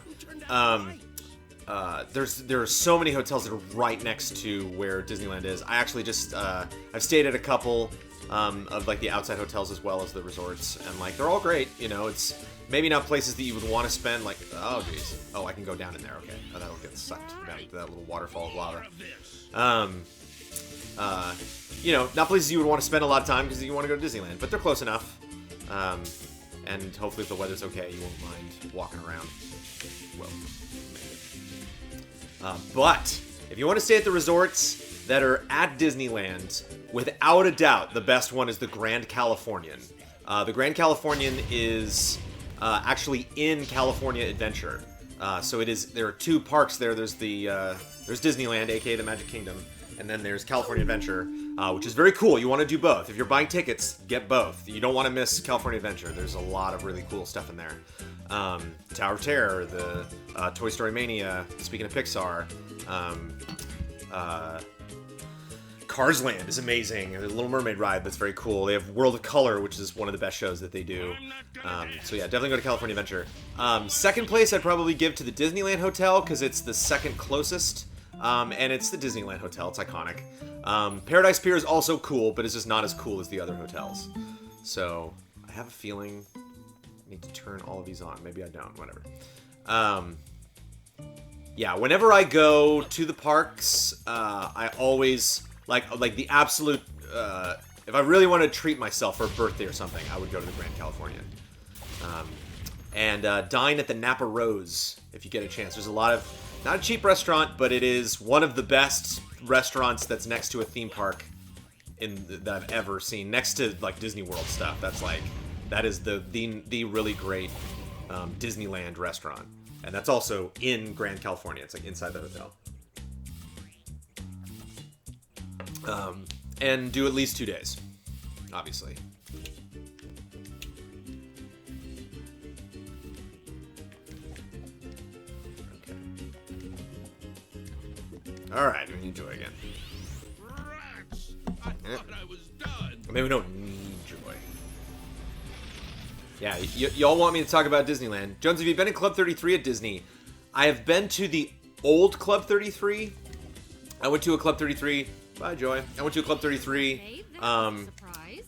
There are so many hotels that are right next to where Disneyland is. I actually just, I've stayed at a couple of like the outside hotels as well as the resorts, and like they're all great. You know, it's maybe not places that you would want to spend. Like, oh geez, oh I can go down in there. Okay, oh, that'll get sucked down to that little waterfall of lava. You know, not places you would want to spend a lot of time because you want to go to Disneyland, but they're close enough. And hopefully if the weather's okay, you won't mind walking around. Well, maybe. But if you want to stay at the resorts that are at Disneyland, without a doubt, the best one is the Grand Californian. The Grand Californian is actually in California Adventure. So it is. There are two parks there. There's Disneyland, aka the Magic Kingdom, and then there's California Adventure, which is very cool. You want to do both. If you're buying tickets, get both. You don't want to miss California Adventure. There's a lot of really cool stuff in there. Tower of Terror, the Toy Story Mania. Speaking of Pixar, Cars Land is amazing. The Little Mermaid ride, that's very cool. They have World of Color, which is one of the best shows that they do. So yeah, definitely go to California Adventure. Second place I'd probably give to the Disneyland Hotel because it's the second closest. And it's the Disneyland Hotel. It's iconic. Paradise Pier is also cool, but it's just not as cool as the other hotels. So I have a feeling I need to turn all of these on. Maybe I don't. Whatever. Yeah, whenever I go to the parks, I always like the absolute. If I really want to treat myself for a birthday or something, I would go to the Grand Californian. And dine at the Napa Rose if you get a chance. There's a lot of. Not a cheap restaurant, but it is one of the best restaurants that's next to a theme park that I've ever seen. Next to like Disney World stuff. That is the really great Disneyland restaurant, and that's also in Grand California. It's like inside the hotel. And do at least 2 days, obviously. Alright, we need joy again. Rats! I thought I was done. Maybe we don't need joy. Yeah, y'all want me to talk about Disneyland. Jones, have you been in Club 33 at Disney? I have been to the old Club 33. I went to a Club 33. Bye, Joy. I went to a Club 33 Hey, that's a surprise.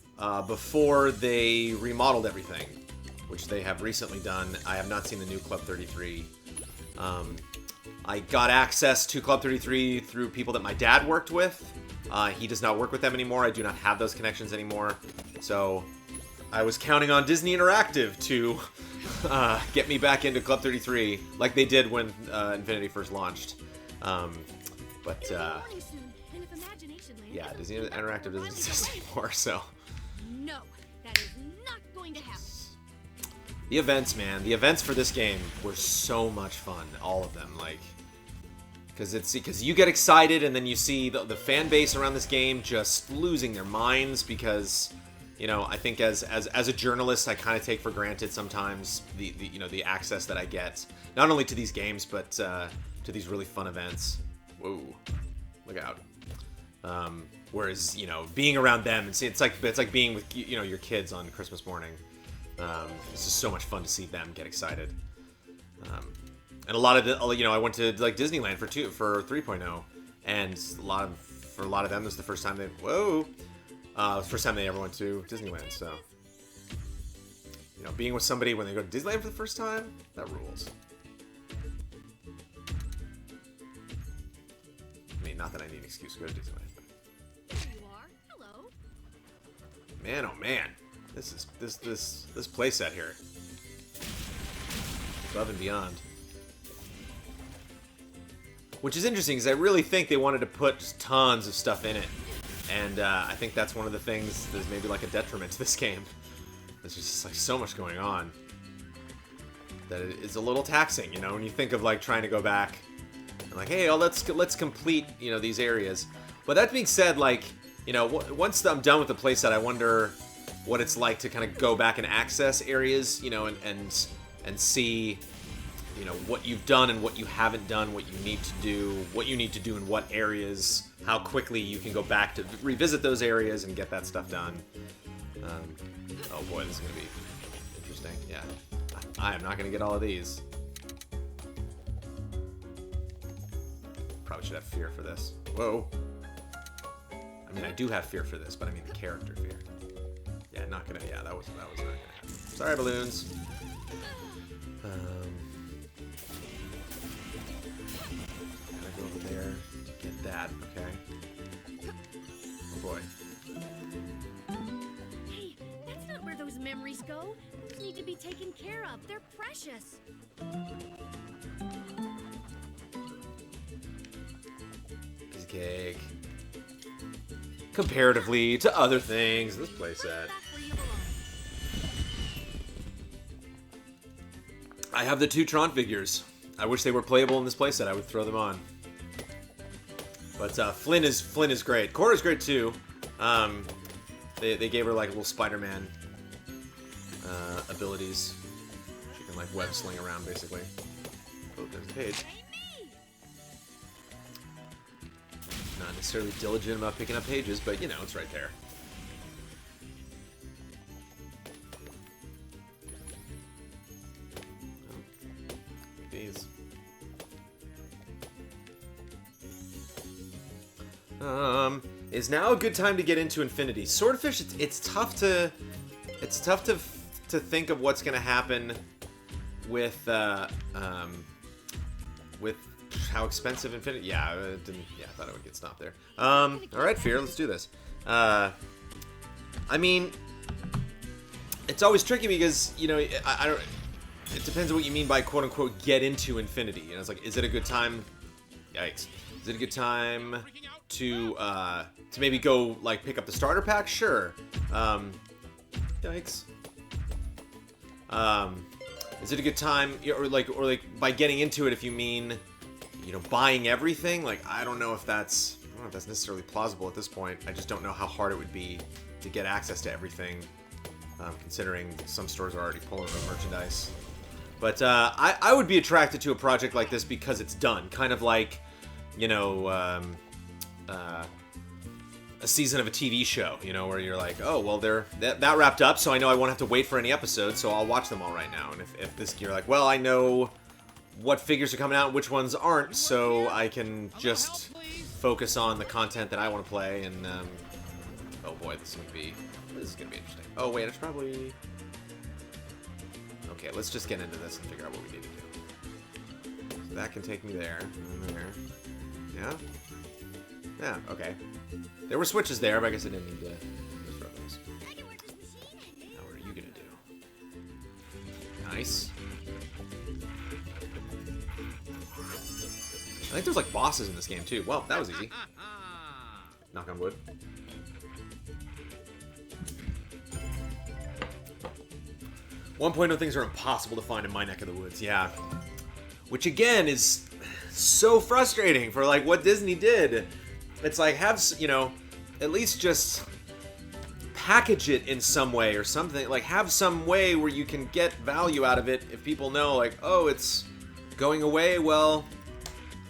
before they remodeled everything, which they have recently done. I have not seen the new Club 33. I got access to Club 33 through people that my dad worked with. He does not work with them anymore. I do not have those connections anymore. So I was counting on Disney Interactive to get me back into Club 33, like they did when Infinity first launched. But yeah, Disney Interactive doesn't exist anymore, so... No, that is not going to happen. The events, man. The events for this game were so much fun. All of them, like... Because you get excited, and then you see the fan base around this game just losing their minds because... You know, I think as a journalist, I kind of take for granted sometimes the access that I get, not only to these games but to these really fun events. Whoa, look out! Whereas being around them and see it's like being with your kids on Christmas morning. It's just so much fun to see them get excited. And a lot of I went to like Disneyland for 3.0, and for a lot of them this is the first time the first time they ever went to Disneyland, so... being with somebody when they go to Disneyland for the first time, that rules. I mean, not that I need an excuse to go to Disneyland, but... There you are. Hello. Man, oh man. This playset here. Above and beyond. Which is interesting, because I really think they wanted to put just tons of stuff in it. And I think that's one of the things that's maybe like a detriment to this game. There's just like so much going on that it's a little taxing, when you think of like trying to go back and like, hey, let's complete these areas. But that being said, like once I'm done with the playset, I wonder what it's like to kind of go back and access areas, and see what you've done and what you haven't done, what you need to do in what areas, how quickly you can go back to revisit those areas and get that stuff done. Oh boy, this is going to be interesting. Yeah, I am not going to get all of these. Probably should have fear for this. Whoa. I mean, I do have fear for this, but I mean the character fear. Yeah, not gonna. Yeah, that was not gonna happen. Sorry, balloons. Gotta go over there to get that. Okay. boy. Hey, that's not where those memories go. Those need to be taken care of. They're precious. Piece of cake. Comparatively to other things, this playset. Back where you belong. I have the 2 Tron figures. I wish they were playable in this playset. I would throw them on. But Flynn is great. Cora's great too. They gave her like little Spider-Man abilities. She can like web sling around basically. Oh, there's the page. Not necessarily diligent about picking up pages, but you know, it's right there. These. Is now a good time to get into Infinity? Swordfish, it's tough to think of what's gonna happen with how expensive Infinity. Yeah, I thought I would get stopped there. All right, Fear, let's do this. I mean, it's always tricky because you know I don't. It depends on what you mean by "quote unquote" get into Infinity. You know, it's like, is it a good time? Yikes! Is it a good time to maybe go like pick up the starter pack? Sure. Yikes. Is it a good time, or like by getting into it? If you mean, you know, buying everything, like I don't know if that's necessarily plausible at this point. I just don't know how hard it would be to get access to everything, considering some stores are already pulling the merchandise. But I would be attracted to a project like this because it's done, kind of like, you know, a season of a TV show, you know, where you're like, oh, well, that wrapped up, so I know I won't have to wait for any episodes, so I'll watch them all right now. And if this, you're like, well, I know what figures are coming out and which ones aren't, so I can just focus on the content that I want to play. And oh boy, this is gonna be interesting. Oh wait, it's probably okay. Let's just get into this and figure out what we need to do. So that can take me there and there. Yeah. Yeah. Okay. There were switches there, but I guess I didn't need to throw those. Now what are you gonna do? Nice. I think there's like bosses in this game too. Well, that was easy. Knock on wood. One point, things are impossible to find in my neck of the woods. Yeah, which again is so frustrating for like what Disney did. It's like you know, at least just package it in some way or something. Like have some way where you can get value out of it if people know like, oh, it's going away. Well,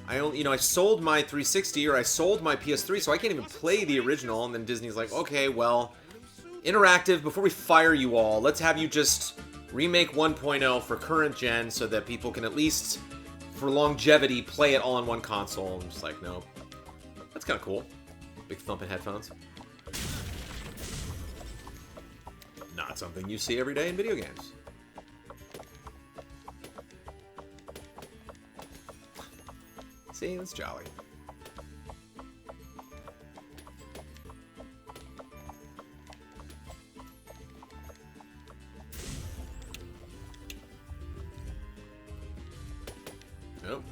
I sold my 360 or I sold my PS3, so I can't even play the original. And then Disney's like, okay, well, Interactive, before we fire you all, let's have you just remake 1.0 for current gen so that people can at least, for longevity, play it all on one console. I'm just like, no. That's kind of cool. Big thumping headphones. Not something you see every day in video games. See, that's jolly. Nope.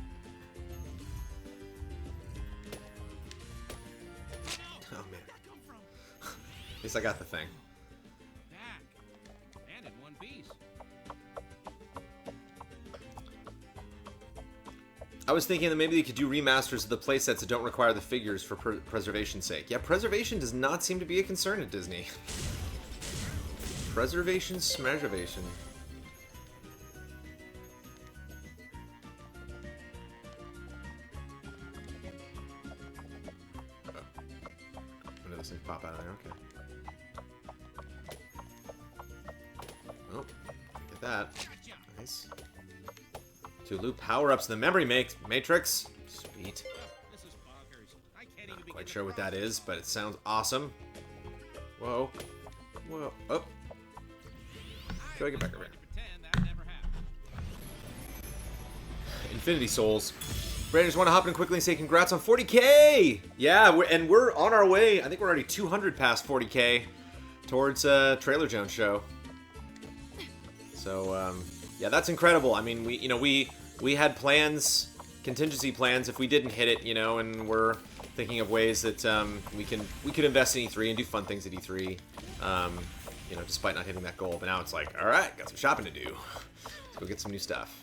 Oh man. At least I got the thing. Back. And in one piece. I was thinking that maybe they could do remasters of the playsets that don't require the figures for preservation's sake. Yeah, preservation does not seem to be a concern at Disney. Preservation, smeservation. When did this thing pop out of there? Okay. Oh, get that. Nice. To loop power-ups in the memory matrix. Sweet. This is bonkers. I can't Not even quite begin sure to what that is, but it sounds awesome. Whoa. Whoa. Oh. Go get back over here. pretend that never happened. Infinity Souls. Brandon, just want to hop in quickly and say congrats on 40K! Yeah, we're on our way. I think we're already 200 past 40K towards Trailer Jones show. So, yeah, that's incredible. I mean, we had plans, contingency plans if we didn't hit it, and we're thinking of ways that we could invest in E3 and do fun things at E3, despite not hitting that goal. But now it's like, all right, got some shopping to do. Let's go get some new stuff.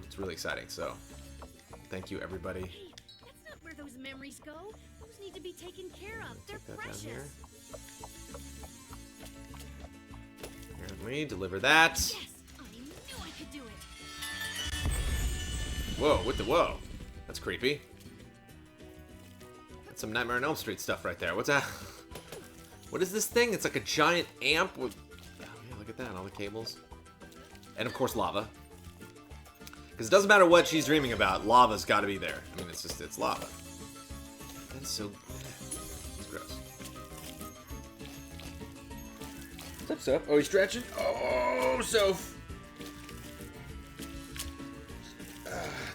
It's really exciting. So, thank you, everybody. Hey, that's not where those memories go. Those need to be taken care of. They're Take that down precious. here. We deliver that. Yes, I knew I could do it. Whoa, what the whoa? That's creepy. That's some Nightmare on Elm Street stuff right there. What's that? What is this thing? It's like a giant amp with... Oh, yeah, look at that, all the cables. And of course lava. Because it doesn't matter what she's dreaming about, lava's got to be there. I mean, it's lava. That's so... It's gross. What's up, Soph? Oh, he's stretching? Oh, Soph!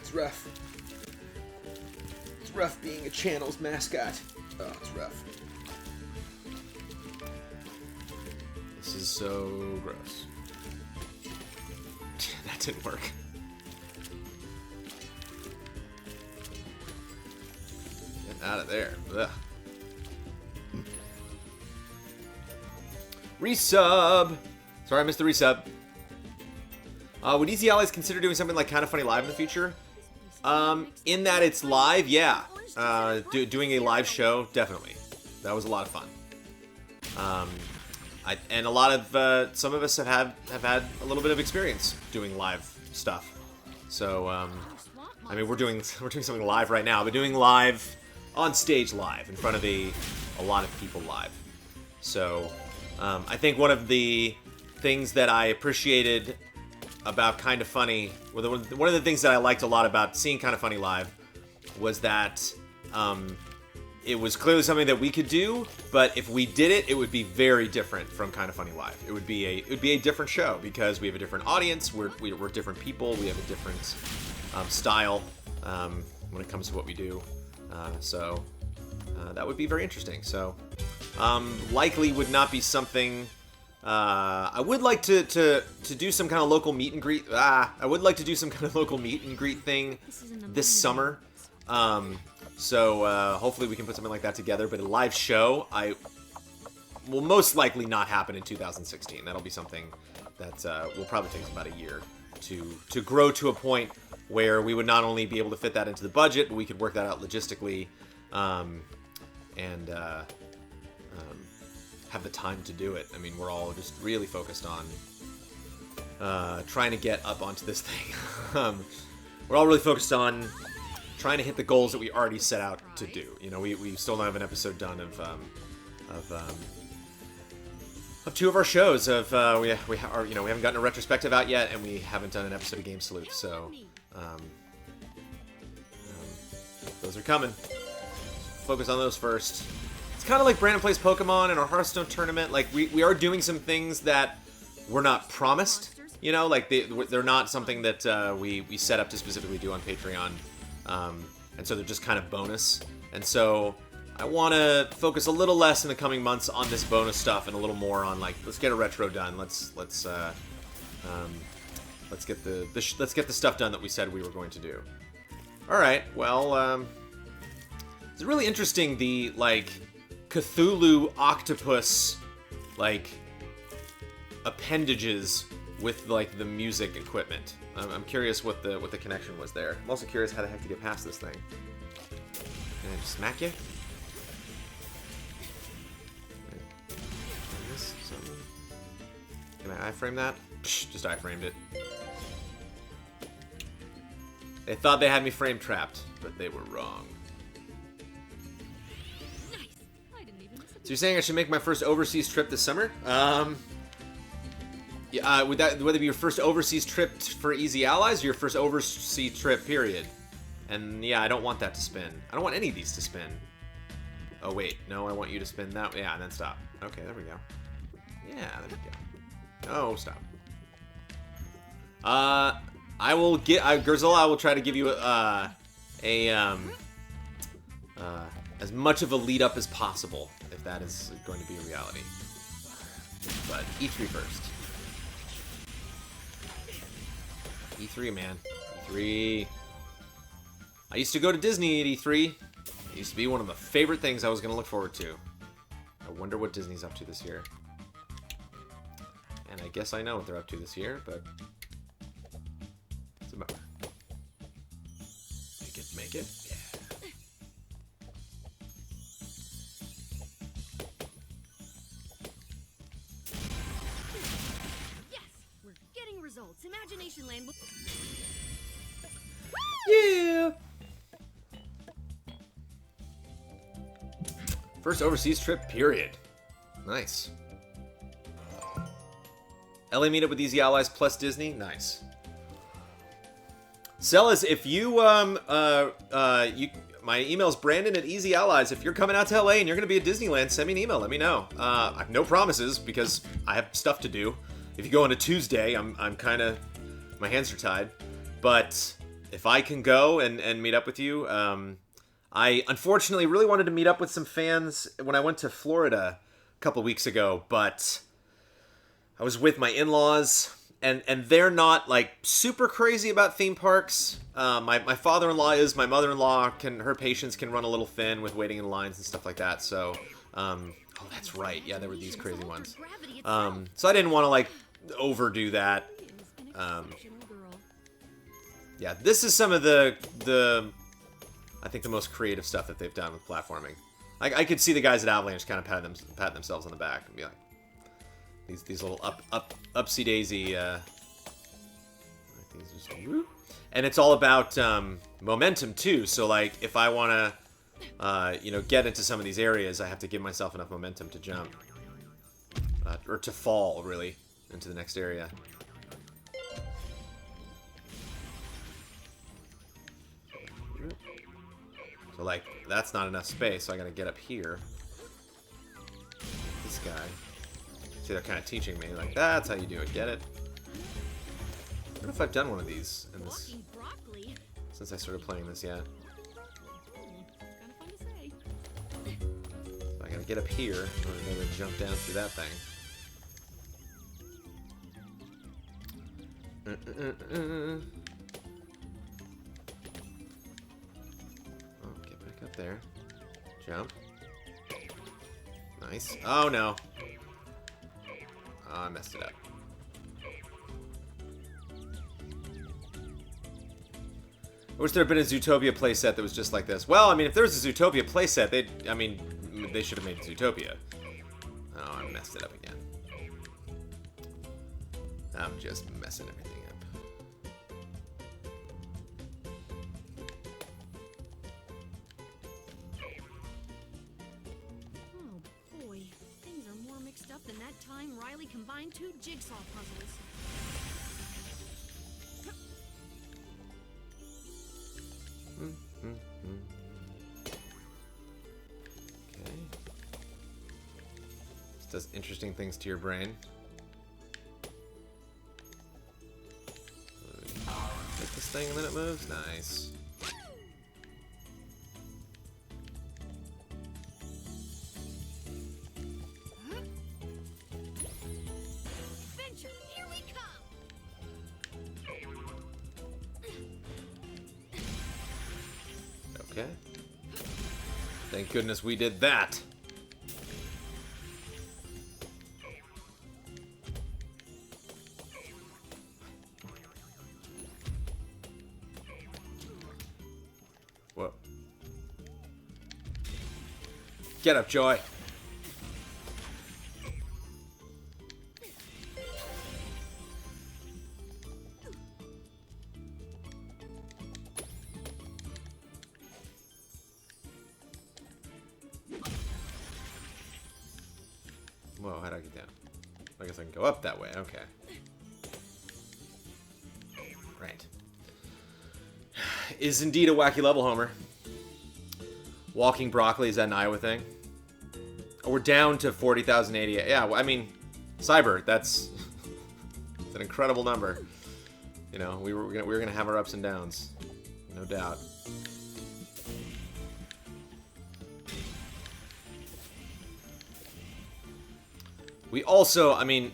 It's rough. It's rough being a channel's mascot. Oh, it's rough. This is so gross. That didn't work. Get out of there. Ugh. Resub! Sorry, I missed the resub. Would Easy Allies consider doing something like Kinda Funny Live in the future? In that it's live, yeah. Doing a live show, definitely. That was a lot of fun. And a lot of some of us have had a little bit of experience doing live stuff. So I mean, we're doing something live right now, but doing live on stage live in front of a lot of people live. So I think one of the things that I appreciated about Kinda Funny, one of the things that I liked a lot about seeing Kinda Funny live was that it was clearly something that we could do, but if we did it, it would be very different from Kinda Funny Live. It would be a different show because we have a different audience, we're different people, we have a different style when it comes to what we do. So that would be very interesting. So likely would not be something. I would like to do some kind of local meet and greet. I would like to do some kind of local meet and greet thing this summer. So hopefully we can put something like that together. But a live show, will most likely not happen in 2016. That'll be something that will probably take us about a year to grow to a point where we would not only be able to fit that into the budget, but we could work that out logistically, and have the time to do it. I mean, we're all just really focused on trying to get up onto this thing. We're all really focused on trying to hit the goals that we already set out to do. You know, we still don't have an episode done of two of our shows. We haven't gotten a retrospective out yet, and we haven't done an episode of Game Salute. So those are coming. Focus on those first. It's kind of like Brandon plays Pokemon in our Hearthstone tournament. Like we are doing some things that we're not promised. You know, like they're not something that we set up to specifically do on Patreon. And so they're just kind of bonus. And so I want to focus a little less in the coming months on this bonus stuff and a little more on like, let's get a retro done. Let's get the stuff done that we said we were going to do. All right. Well, it's really interesting. The like Cthulhu octopus like appendages with like the music equipment. I'm curious what the connection was there. I'm also curious how the heck to get past this thing. Can I just smack you? Can I iframe that? Psh, just iframed it. They thought they had me frame trapped, but they were wrong. So you're saying I should make my first overseas trip this summer? Yeah, would it be your first overseas trip for Easy Allies or your first overseas trip, period? And yeah, I don't want that to spin. I don't want any of these to spin. Oh wait, no, I want you to spin that. Yeah, and then stop. Okay, there we go. Yeah, there we go. Oh, stop. I will get Gerzola. I will try to give you as much of a lead up as possible, if that is going to be a reality. But E3 first. E3, man. E3. I used to go to Disney at E3. It used to be one of the favorite things I was going to look forward to. I wonder what Disney's up to this year. And I guess I know what they're up to this year, but it's about make it. Yeah. Yes, we're getting results. Imagination Land will... Yeah. First overseas trip, period. Nice. LA meetup with Easy Allies plus Disney. Nice. Sellers, if you my email is Brandon at Easy Allies. If you're coming out to LA and you're going to be at Disneyland, send me an email. Let me know. I have no promises because I have stuff to do. If you go on a Tuesday, I'm kind of, my hands are tied. But if I can go and meet up with you, I unfortunately really wanted to meet up with some fans when I went to Florida a couple weeks ago, but I was with my in-laws. And they're not, like, super crazy about theme parks. My father-in-law is. My mother-in-law, her patience can run a little thin with waiting in lines and stuff like that. So, oh, that's right. Yeah, there were these crazy ones. So I didn't want to, like, overdo that. Yeah, this is some of the I think, the most creative stuff that they've done with platforming. I could see the guys at Avalanche kind of pat themselves on the back and be like, these little upsy daisy, and it's all about momentum too. So like, if I want to, get into some of these areas, I have to give myself enough momentum to jump, or to fall really into the next area. So like, that's not enough space, so I gotta get up here. This guy. See, they're kind of teaching me, like, that's how you do it, get it? I don't know if I've done one of these in this, since I started playing this yet. So I gotta get up here in order to be able to jump down through that thing. Oh, get back up there. Jump. Nice. Oh no. Oh, I messed it up. I wish there had been a Zootopia playset that was just like this. Well, I mean, if there was a Zootopia playset, they should have made Zootopia. Oh, I messed it up again. I'm just messing everything up. Oh boy, things are more mixed up than that time Riley combined 2 jigsaw puzzles. Okay. This does interesting things to your brain. Hit this thing and then it moves. Nice. Adventure, here we come! Okay. Thank goodness we did that. Whoa. Get up, Joy. Whoa, how'd I get down? I guess I can go up that way, okay. Right. Is indeed a wacky level, Homer. Walking broccoli, is that an Iowa thing? Oh, we're down to 40,080. Yeah, I mean, Cyber, that's an incredible number. You know, we were gonna have our ups and downs, no doubt. We also, I mean,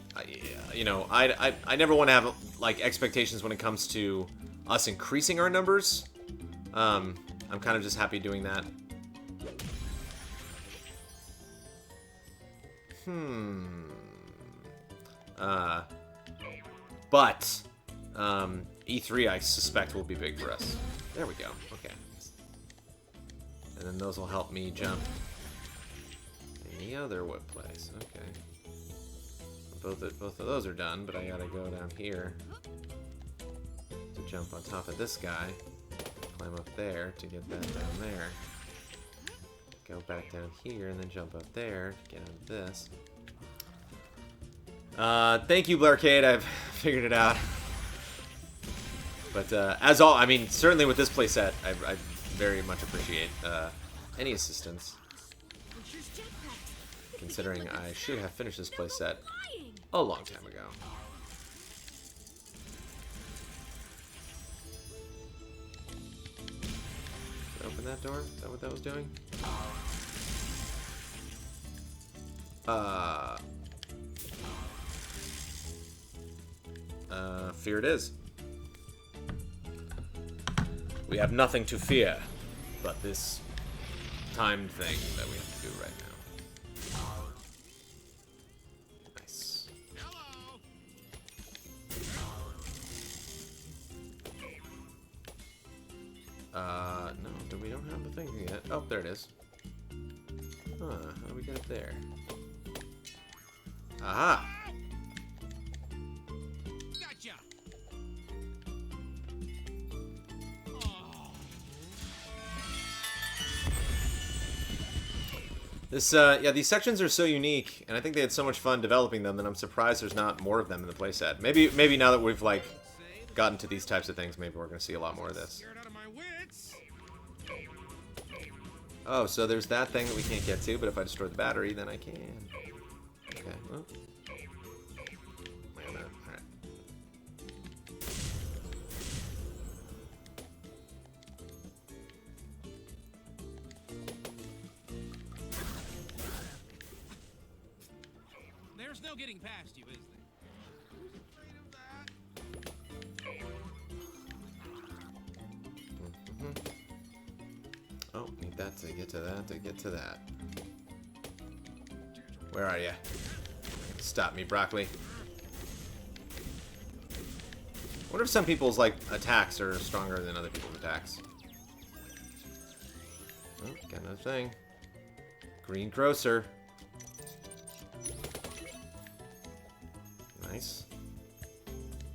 you know, I never want to have like expectations when it comes to us increasing our numbers. I'm kind of just happy doing that. But E3 I suspect will be big for us. There we go. Okay. And then those will help me jump any other wood place. Okay. Both of those are done, but I gotta go down here to jump on top of this guy, climb up there to get that down there, go back down here, and then jump up there to get out of this. Thank you, Blaircade. I've figured it out. But as all, I mean, certainly with this playset, I very much appreciate any assistance. Considering I should have finished this playset a long time ago. Did I open that door? Is that what that was doing? Fear it is. We have nothing to fear but this timed thing that we have to do right now. Nice. No, we don't have the thing yet. Oh, there it is. Huh, how do we get it there? Aha! Gotcha. This, yeah, these sections are so unique, and I think they had so much fun developing them that I'm surprised there's not more of them in the playset. Maybe now that we've, like, gotten to these types of things, maybe we're going to see a lot more of this. Scared out of my wits. Oh, so there's that thing that we can't get to, but if I destroy the battery, then I can. Okay, well. Wait a minute, alright. There's no getting past you, is there? Who's afraid of that? Oh, need that to get to that, to get to that. Where are you? Stop me, broccoli. I wonder if some people's, like, attacks are stronger than other people's attacks. Oh, got another thing. Green grocer. Nice.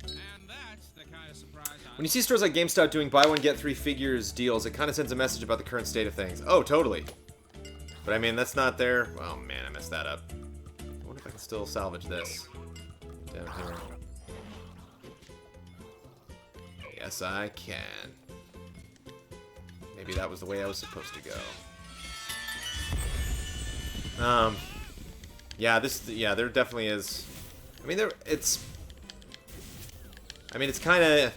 And that's the kind of surprise When you see stores like GameStop doing buy one get 3 figures deals, it kind of sends a message about the current state of things. Oh, totally. But I mean, that's not there. Oh man, I messed that up. I wonder if I can still salvage this down here. Yes, I can. Maybe that was the way I was supposed to go. Yeah, there definitely is. I mean, it's kind of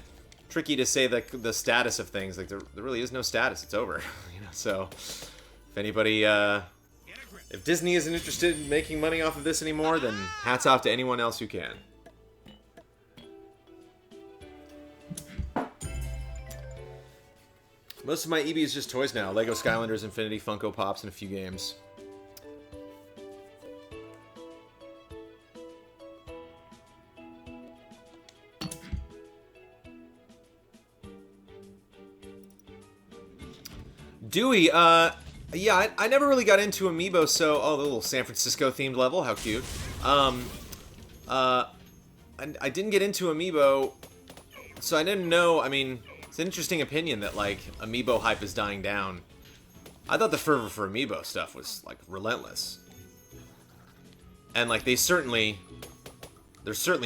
tricky to say the status of things. Like, there really is no status. It's over. You know, so if anybody, if Disney isn't interested in making money off of this anymore, then hats off to anyone else who can. Most of my EB is just toys now. Lego Skylanders, Infinity, Funko Pops, and a few games. Dewey, yeah, I never really got into Amiibo, so... Oh, the little San Francisco-themed level, how cute. I didn't get into Amiibo, so I didn't know, I mean... It's an interesting opinion that, like, Amiibo hype is dying down. I thought the fervor for Amiibo stuff was, like, relentless. And, like, there's certainly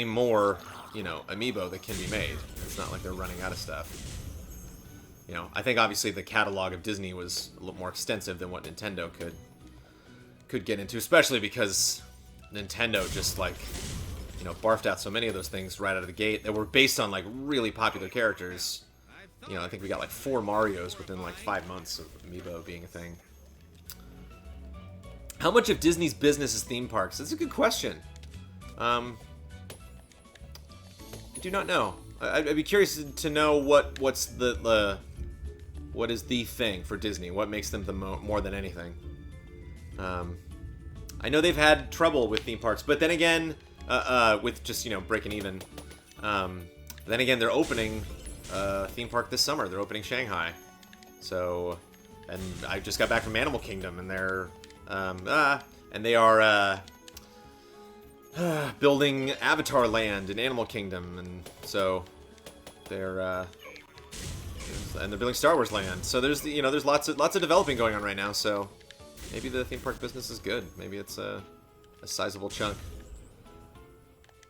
more, you know, Amiibo that can be made. It's not like they're running out of stuff. You know, I think obviously the catalog of Disney was a little more extensive than what Nintendo could get into, especially because Nintendo just, like, you know, barfed out so many of those things right out of the gate that were based on like really popular characters. You know, I think we got like 4 Marios within like 5 months of Amiibo being a thing. How much of Disney's business is theme parks? That's a good question. I do not know. I'd be curious to know what is the thing for Disney. What makes them the more than anything? I know they've had trouble with theme parks, but then again, with just, you know, breaking even. Then again, they're opening a theme park this summer. They're opening Shanghai. So, and I just got back from Animal Kingdom, and they're they are building Avatar Land in Animal Kingdom, and so they're and they're building Star Wars Land. So there's there's lots of developing going on right now. So maybe the theme park business is good. Maybe it's a sizable chunk.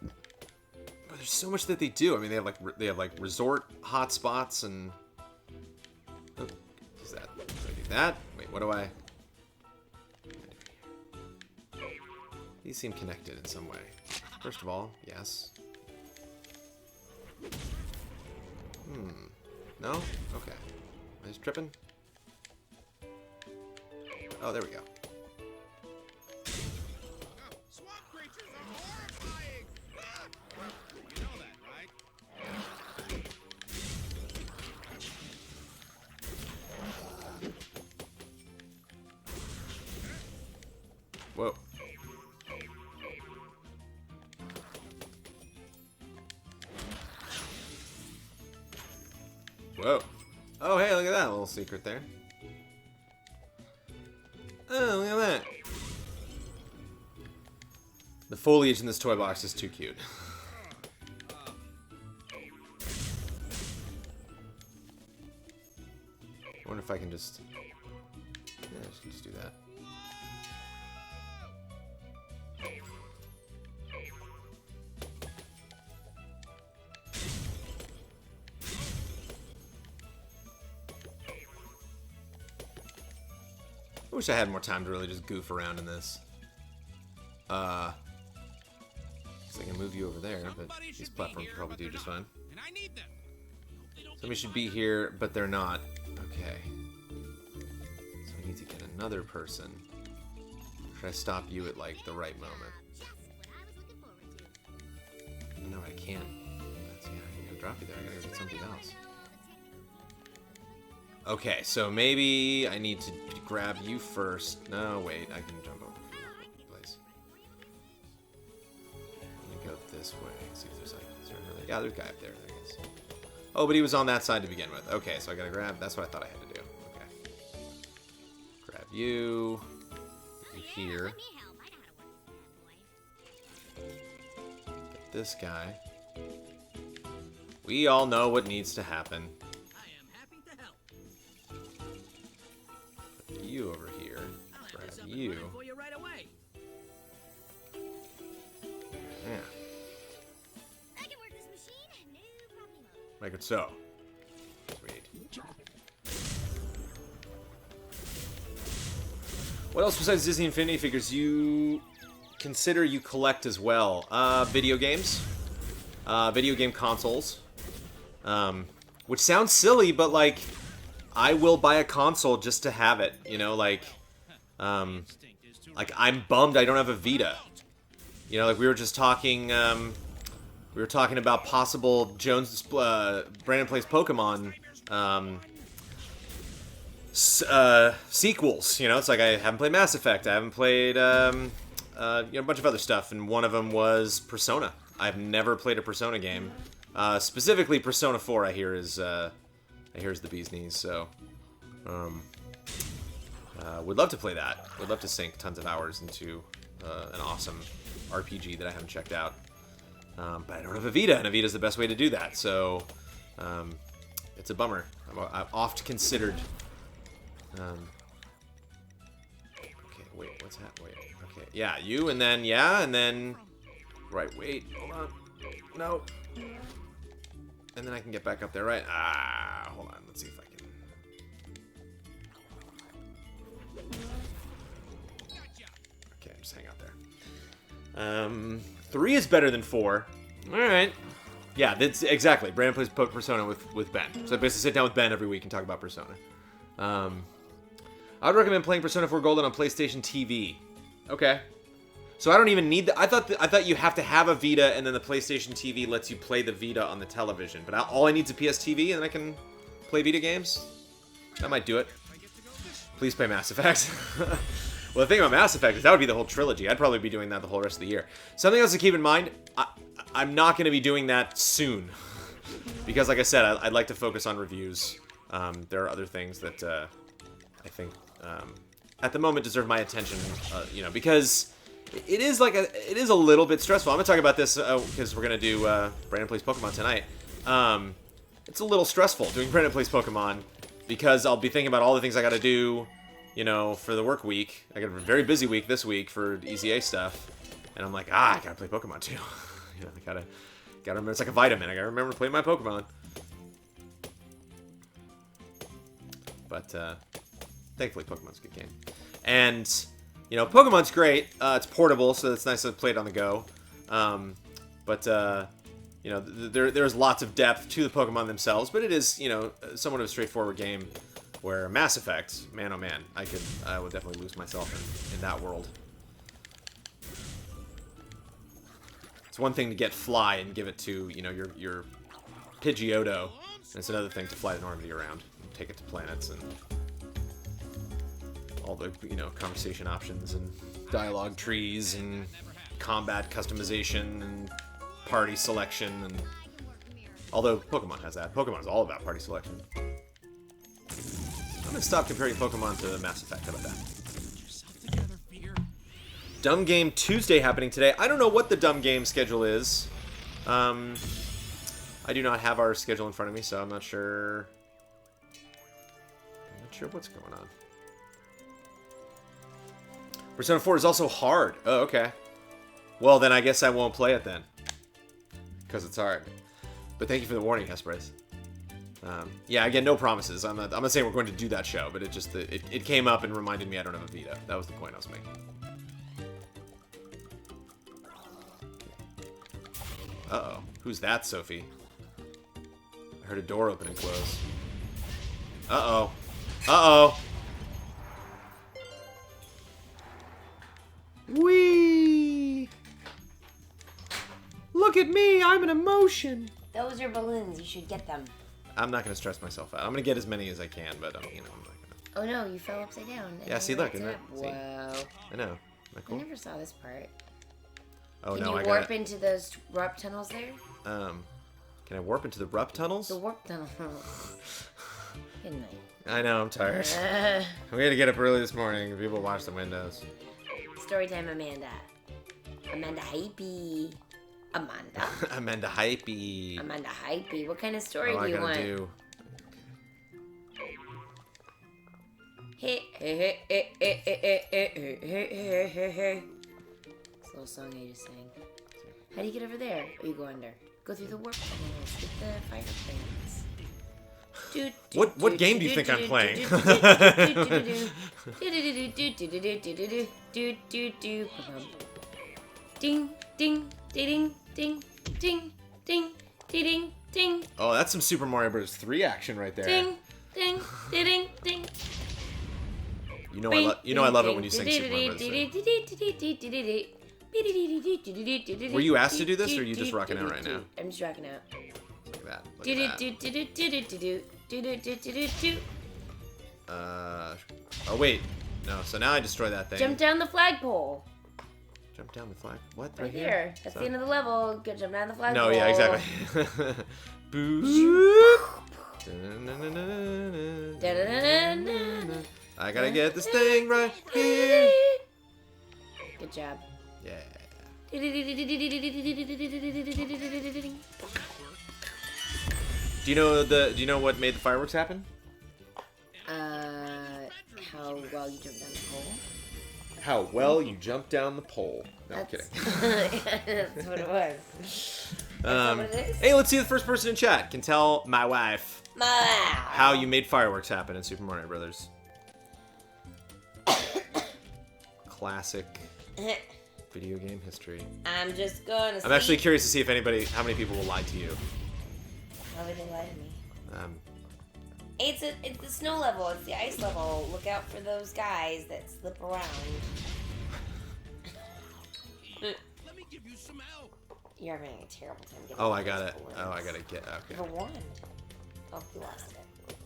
But there's so much that they do. I mean, they have like resort hotspots and. Oh, what's that? Do I do that? Wait, what do I? These seem connected in some way. First of all, yes. No? Okay. Am I just tripping? Oh, there we go. Swamp creatures are horrifying! You know that, right? Whoa. Whoa. Oh, hey, look at that little secret there. Oh, look at that. The foliage in this toy box is too cute. I wonder if I can just... Yeah, I should just do that. I wish I had more time to really just goof around in this. I can move you over there, but these platforms probably do just fine. And I need them. Somebody should be here, but they're not. Okay. So I need to get another person. Should I stop you at, like, the right moment? No, I can't. Yeah, I can go drop you there. I gotta go get something else. Okay, so maybe I need to grab you first. No, wait, I can jump over place. Let me go this way. See if there's like, is there another? Yeah, there's a guy up there, I guess. Oh, but he was on that side to begin with. Okay, so I gotta grab. That's what I thought I had to do. Okay. Grab you. You here. Get this guy. We all know what needs to happen. You over here. Grab you. Yeah. Make it so. Sweet. What else besides Disney Infinity figures you consider you collect as well? Video games. Video game consoles. Which sounds silly, but like... I will buy a console just to have it, you know, like I'm bummed I don't have a Vita. You know, like we were just talking, we were talking about possible Jones, Brandon Plays Pokemon, sequels, you know, it's like I haven't played Mass Effect, I haven't played, you know, a bunch of other stuff, and one of them was Persona. I've never played a Persona game. Specifically Persona 4, I hear is the bee's knees, so would love to play that. Would love to sink tons of hours into an awesome RPG that I haven't checked out. But I don't have a Vita, and a Vita's the best way to do that, so it's a bummer. I've oft considered... okay, wait, what's happening? Wait, okay, yeah, you, and then, yeah, and then... Right, wait, hold on. No. And then I can get back up there, right? Ah, hold on. Let's see if I can. Okay, just hang out there. 3 is better than 4. All right. Yeah, that's exactly. Brandon plays Persona with Ben. So I basically sit down with Ben every week and talk about Persona. I would recommend playing Persona 4 Golden on PlayStation TV. Okay. So I don't even need I thought you have to have a Vita, and then the PlayStation TV lets you play the Vita on the television. But all I need is a PS TV, and then I can play Vita games. That might do it. Please play Mass Effect. Well, the thing about Mass Effect is that would be the whole trilogy. I'd probably be doing that the whole rest of the year. Something else to keep in mind, I'm not going to be doing that soon. Because, like I said, I'd like to focus on reviews. There are other things that I think at the moment deserve my attention, because it is a little bit stressful. I'm going to talk about this because we're going to do Brandon Plays Pokemon tonight. It's a little stressful doing Brandon Plays Pokemon because I'll be thinking about all the things I got to do, for the work week. I got a very busy week this week for EZA stuff. And I'm like, I got to play Pokemon too. I gotta remember. It's like a vitamin. I gotta remember to play my Pokemon. But thankfully, Pokemon's a good game. And Pokemon's great. It's portable, so it's nice to play it on the go. There's lots of depth to the Pokemon themselves, but it is somewhat of a straightforward game. Where Mass Effect, man oh man, I would definitely lose myself in that world. It's one thing to get Fly and give it to, your Pidgeotto. And it's another thing to fly the Normandy around and take it to planets and all the, conversation options and dialogue trees and combat customization and party selection. And although Pokemon has that. Pokemon is all about party selection. I'm going to stop comparing Pokemon to Mass Effect. How about that? Dumb Game Tuesday happening today. I don't know what the Dumb Game schedule is. I do not have our schedule in front of me, so I'm not sure. I'm not sure what's going on. Persona 4 is also hard. Oh, okay. Well, then I guess I won't play it then. Because it's hard. But thank you for the warning, Hesperus. Yeah, again, no promises. I'm not saying we're going to do that show, but it came up and reminded me I don't have a Vita. That was the point I was making. Uh-oh. Who's that, Sophie? I heard a door open and close. Uh-oh. Uh-oh. Whee! Look at me! I'm an emotion! Those are balloons. You should get them. I'm not going to stress myself out. I'm going to get as many as I can, but, I'm not going to... Oh no, you fell upside down. Yeah, see, look. Wow. I know. Isn't that cool? I never saw this part. Oh, Can no, you warp into those warp tunnels there? Can I warp into the rup tunnels? The warp tunnels. Good night. I know, I'm tired. We had to get up early this morning. People watch the windows. Storytime, Amanda. Amanda Hypey. Amanda. Amanda Hypey. Amanda Hypey. What kind of story What do you am I want? gonna do? Hey, hey, hey, hey, hey, hey, hey, hey, hey, hey, hey. This little song I just sang. How do you get over there? Or you go under? Go through the warp tunnels. Get the fire things. What game do you think I'm playing? Ding, ding, ding, ding, ding, ding, ding, ding. Oh, that's some Super Mario Bros. 3 action right there. Ding, ding, ding, ding. You know I love it when you sing Super Mario Bros. 3. Were you asked to do this, or are you just rocking out right now? I'm just rocking out. Look at that. Oh wait. No, so now I destroy that thing. Jump down the flagpole. Jump down the flag. What? Right here. That's the end of the level. Go jump down the flagpole. No, yeah, exactly. I gotta get this thing right here. Good job. Yeah. How Do you know what made the fireworks happen? How well you jump down the pole. How well you jump down the pole. No, I'm kidding. That's what it was. What it is? Hey, let's see the first person in chat can tell my wife Wow. how you made fireworks happen in Super Mario Brothers. Classic. Video game history. I'm just gonna I'm actually curious to see how many people will lie to you. How would they lie to me? Um, It's the snow level. It's the ice level. Look out for those guys that slip around. Let me give you some help. You're having a terrible time getting. oh, I got those it. balloons. Oh, I gotta get. You Okay. have a wand. Oh, you lost it.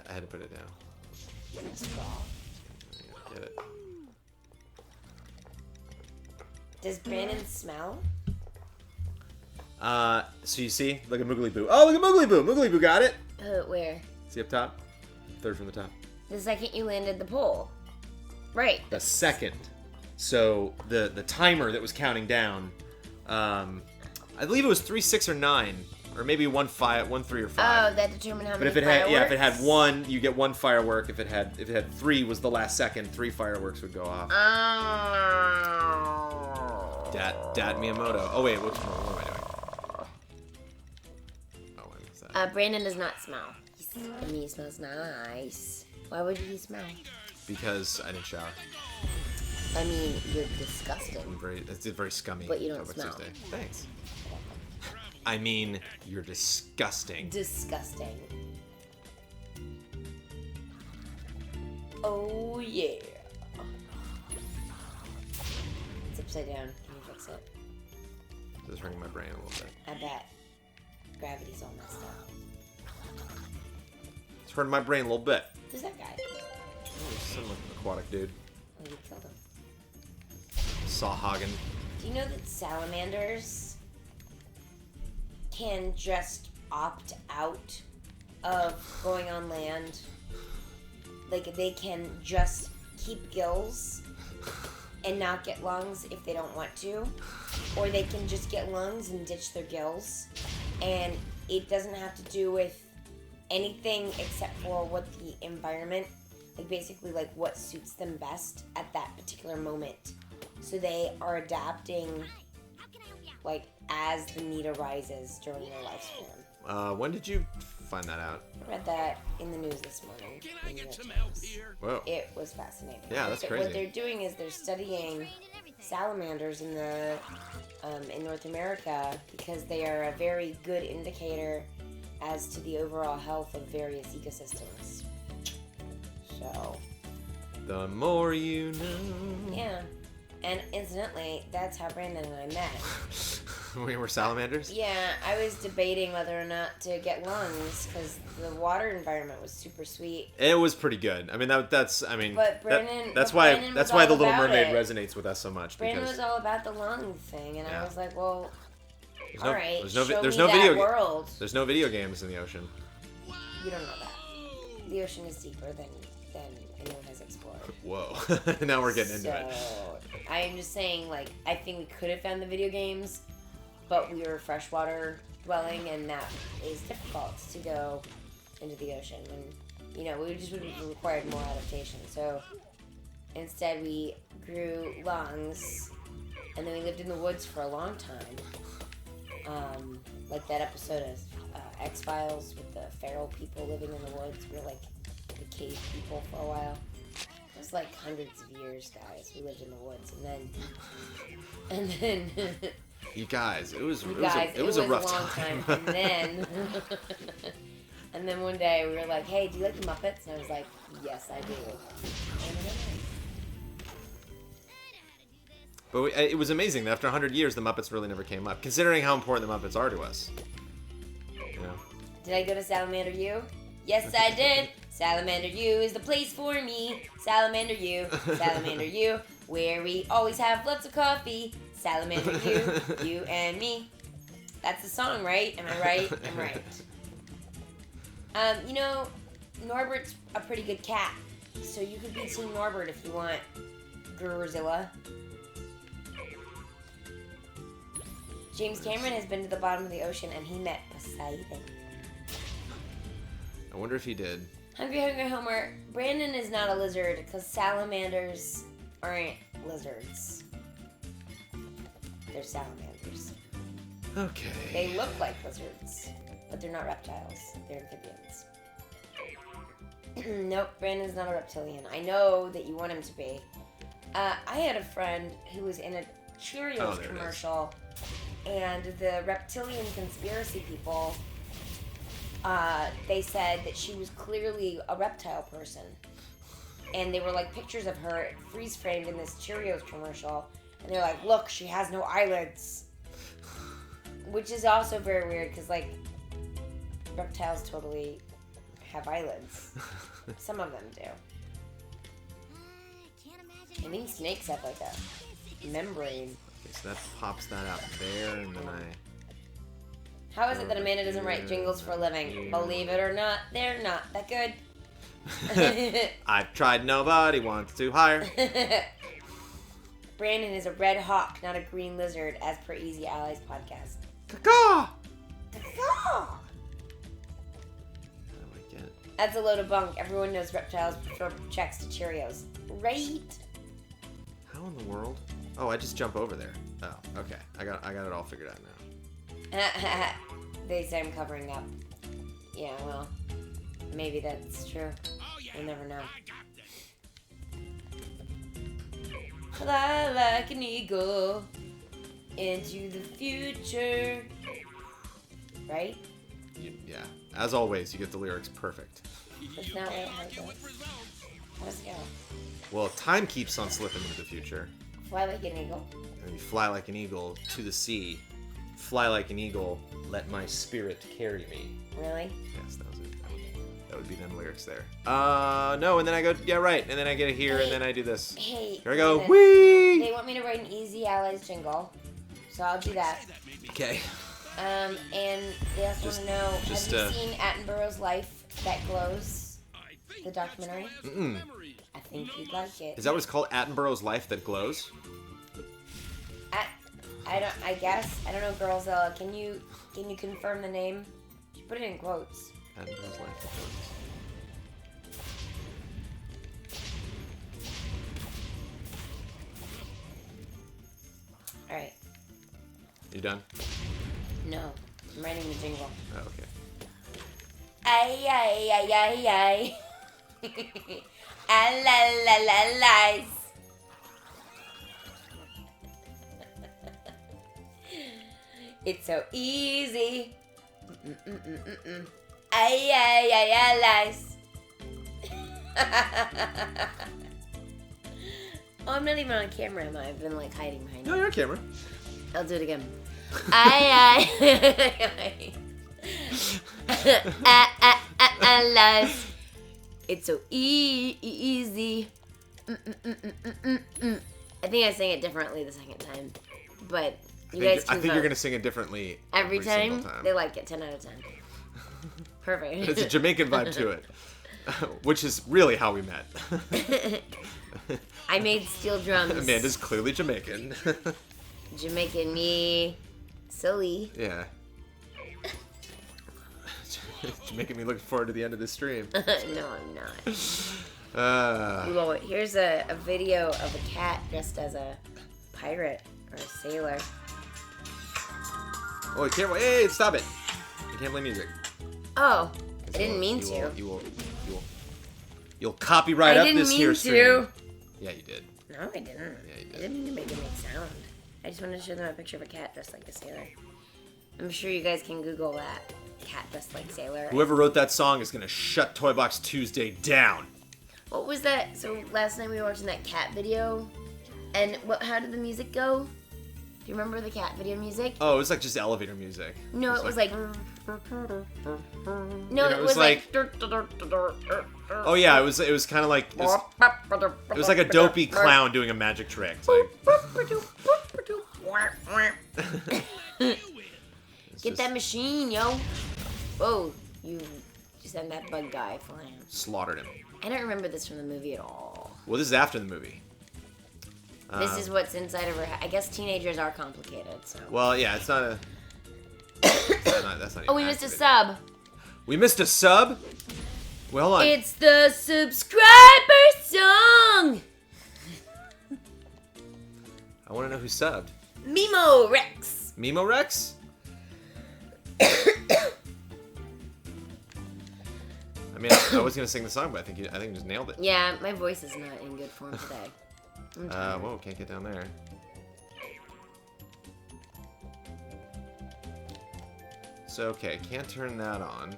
I had to put it down. Straw. I gotta get it. Does Brandon smell? So you see? Look at Moogly Boo. Oh, look at Moogly Boo! Moogly Boo got it! Where? See up top? Third from the top. The second you landed the pole. Right. The second. So the timer that was counting down, I believe it was 3, 6, or 9, or maybe 1, 5, 1, 3, or 5. Oh, that determined how But many if it had, fireworks? if it had 1, you get 1 firework. If it had 3, was the last second. 3 fireworks would go off. Oh. Dad Miyamoto. Oh wait, what am I doing? Oh, I missed that. Brandon does not smell. I mean, he smells nice. Why would he smell? Because I didn't shower. I mean, you're disgusting. It's very scummy. But you don't Starbucks smell. Tuesday. Thanks. I mean, you're disgusting. Disgusting. Oh yeah. It's upside down. Can you fix it? This is hurting my brain a little bit. I bet. Gravity's all messed up. It's hurting my brain a little bit. Who's that guy? Oh, some aquatic dude. Oh, you killed him. Sawhagen. Do you know that salamanders can just opt out of going on land? Like, they can just keep gills and not get lungs if they don't want to. Or they can just get lungs and ditch their gills. And it doesn't have to do with anything except for what the environment, like basically like what suits them best at that particular moment. So they are adapting like as the need arises during their lifespan. When did you find that out? I read that in the news this morning. Can I in the get New some York help Times. here? Whoa. It was fascinating. Yeah, that's What crazy. they're doing is they're studying salamanders in the in North America because they are a very good indicator as to the overall health of various ecosystems. So, The more you know. yeah. And incidentally, that's how Brandon and I met. We were salamanders? Yeah, I was debating whether or not to get lungs because the water environment was super sweet. It was pretty good. I mean, that's But Brandon- that's but why Brandon that's was why all the Little about Mermaid it. resonates with us so much. Brandon because was all about the lung thing, and Yeah. I was like, well, there's all right, there's show there's me no that video world. There's no video games in the ocean. You don't know that. The ocean is deeper than anyone has explored. Whoa. Now we're getting into it. So, I'm just saying, like, I think we could have found the video games, but we were freshwater dwelling, and that is difficult to go into the ocean. And, you know, we just would have required more adaptation. So, instead, we grew lungs, and then we lived in the woods for a long time. Like that episode of X-Files with the feral people living in the woods. We were like the cave people for a while. It was like hundreds of years, guys. We lived in the woods, and then You guys, it was you it guys, was a rough a long time. And then and then one day we were like, "Hey, do you like the Muppets?" And I was like, "Yes, I do." And then But it was amazing that after 100 years, the Muppets really never came up, considering how important the Muppets are to us. You know? did I go to Salamander U? Yes, I did. Salamander U is the place for me. Salamander U, Salamander U, where we always have lots of coffee. Salamander U, you and me. That's the song, right? Am I right? I'm right. You know, Norbert's a pretty good cat, so you could be Team Norbert if you want, Gurzilla. James Cameron has been to the bottom of the ocean and he met Poseidon. I wonder if he did. Hungry Homer, Brandon is not a lizard because salamanders aren't lizards. They're salamanders. Okay. They look like lizards, but they're not reptiles. They're amphibians. Nope, Brandon's not a reptilian. I know that you want him to be. I had a friend who was in Cheerios Oh, there it is. commercial, and the reptilian conspiracy people, they said that she was clearly a reptile person. And they were like pictures of her freeze framed in this Cheerios commercial. And they're like, look, she has no eyelids. Which is also very weird because, like, reptiles totally have eyelids. Some of them do. I think snakes have like a membrane. Okay, so that pops that out there, and then How is it that Amanda doesn't write jingles for a living? Believe it or not, they're not that good. I've tried, nobody wants to hire. Brandon is a red hawk, not a green lizard, as per Easy Allies podcast. Caw! Ah! How do I get it? That's a load of bunk. Everyone knows reptiles prefer checks to Cheerios. Right? How in the world? Oh, I just jump over there. Oh, okay. I got it all figured out now. They say I'm covering up. Yeah, well, maybe that's true. Oh, yeah. We'll never know. I got this. Fly like an eagle into the future. Right? Yeah. As always, you get the lyrics perfect. That's not right. How it With goes. results. How does it go? Well, time keeps on slipping into the future. Fly like an eagle. And you fly like an eagle to the sea. Fly like an eagle, let my spirit carry me. Really? Yes, that was it. That would be them lyrics there. No, and then I go, yeah, right. And then I get it here, and then I do this. Hey. Here I go, listen. whee! They want me to write an Easy Allies jingle, so I'll do that. That made me Okay. And they also want to know, just, have you seen Attenborough's Life That Glows? I think The documentary? that's Mm-mm. memories. I think you'd like it. Is that what it's called? Attenborough's Life That Glows? I guess. I don't know, girls. Can you confirm the name? Put it in quotes. Attenborough's Life That Glows. All right. You done? No, I'm writing the jingle. Oh, okay. Ay ay ay ay ay. Ah la la la lies. It's so easy. Ay ay ay ay lies. Oh, I'm not even on camera, am I? I've been like hiding behind No, it. you're on camera. I'll do it again. Ay ay. Lies. It's so easy. I think I sang it differently the second time, but you guys I can think vote. you're gonna sing it differently every single time. They like it. 10 out of 10. Perfect. It's a Jamaican vibe to it, which is really how we met. I made steel drums. Amanda's clearly Jamaican. Jamaican me. Silly. Yeah. Making me looking forward to the end of this stream. No, I'm not. Well, here's a video of a cat dressed as a pirate or a sailor. Oh, I can't wait. Hey, stop it. You can't play music. Oh, I didn't mean You to. You'll copyright I up didn't this mean here to. stream. Yeah, you did. No, I didn't. Yeah, you I did. didn't mean to make it make sound. I just wanted to show them a picture of a cat dressed like a sailor. I'm sure you guys can Google that. Cat dressed like sailor. Whoever wrote that song is gonna shut Toy Box Tuesday down. What was that? So last night we were watching that cat video, and how did the music go? Do you remember the cat video music? Oh, it was like just elevator music. No, it was like. No, You know, it was like. Oh yeah, it was kind of like it was like a dopey clown doing a magic trick. It's like, it's Get just that machine, yo. Whoa, you just sent that bug guy flying. slaughtered him. I don't remember this from the movie at all. Well, this is after the movie. This is what's inside of her head. I guess teenagers are complicated, so. Well, yeah, it's not a. That's not even Oh, we missed a activated. sub. We missed a sub. Well, hold on. It's the subscriber song. I want to know who subbed. Mimo Rex. Mimo Rex. I mean, I was gonna sing the song, but I think you just nailed it. Yeah, my voice is not in good form today. Whoa, can't get down there. So, okay, can't turn that on.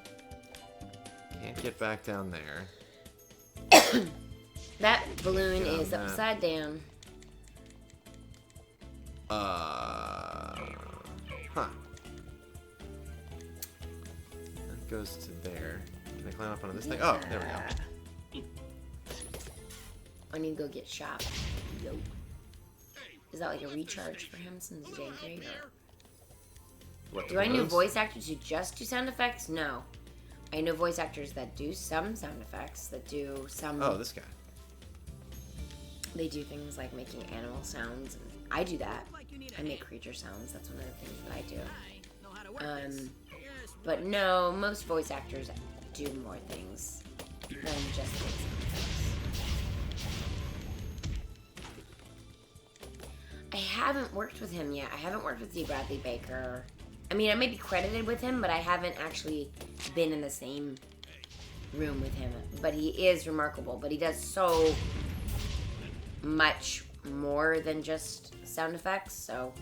Can't get back down there. That balloon Get on is that. upside down. Huh. That goes to there. Can I climb up onto this thing? Oh, there we go. I need to go get shop. Yo. Is that like a recharge for him since he's angry? Or... What, Do I know those? voice actors who just do sound effects? No. I know voice actors that do some sound effects, that do some... Oh, this guy. They do things like making animal sounds. And I do that. I make creature sounds. That's one of the things that I do. But no, most voice actors do more things than just make sound effects. I haven't worked with him yet. I haven't worked with D. Bradley Baker. I mean, I may be credited with him, but I haven't actually been in the same room with him. But he is remarkable. But he does so much more than just sound effects. So,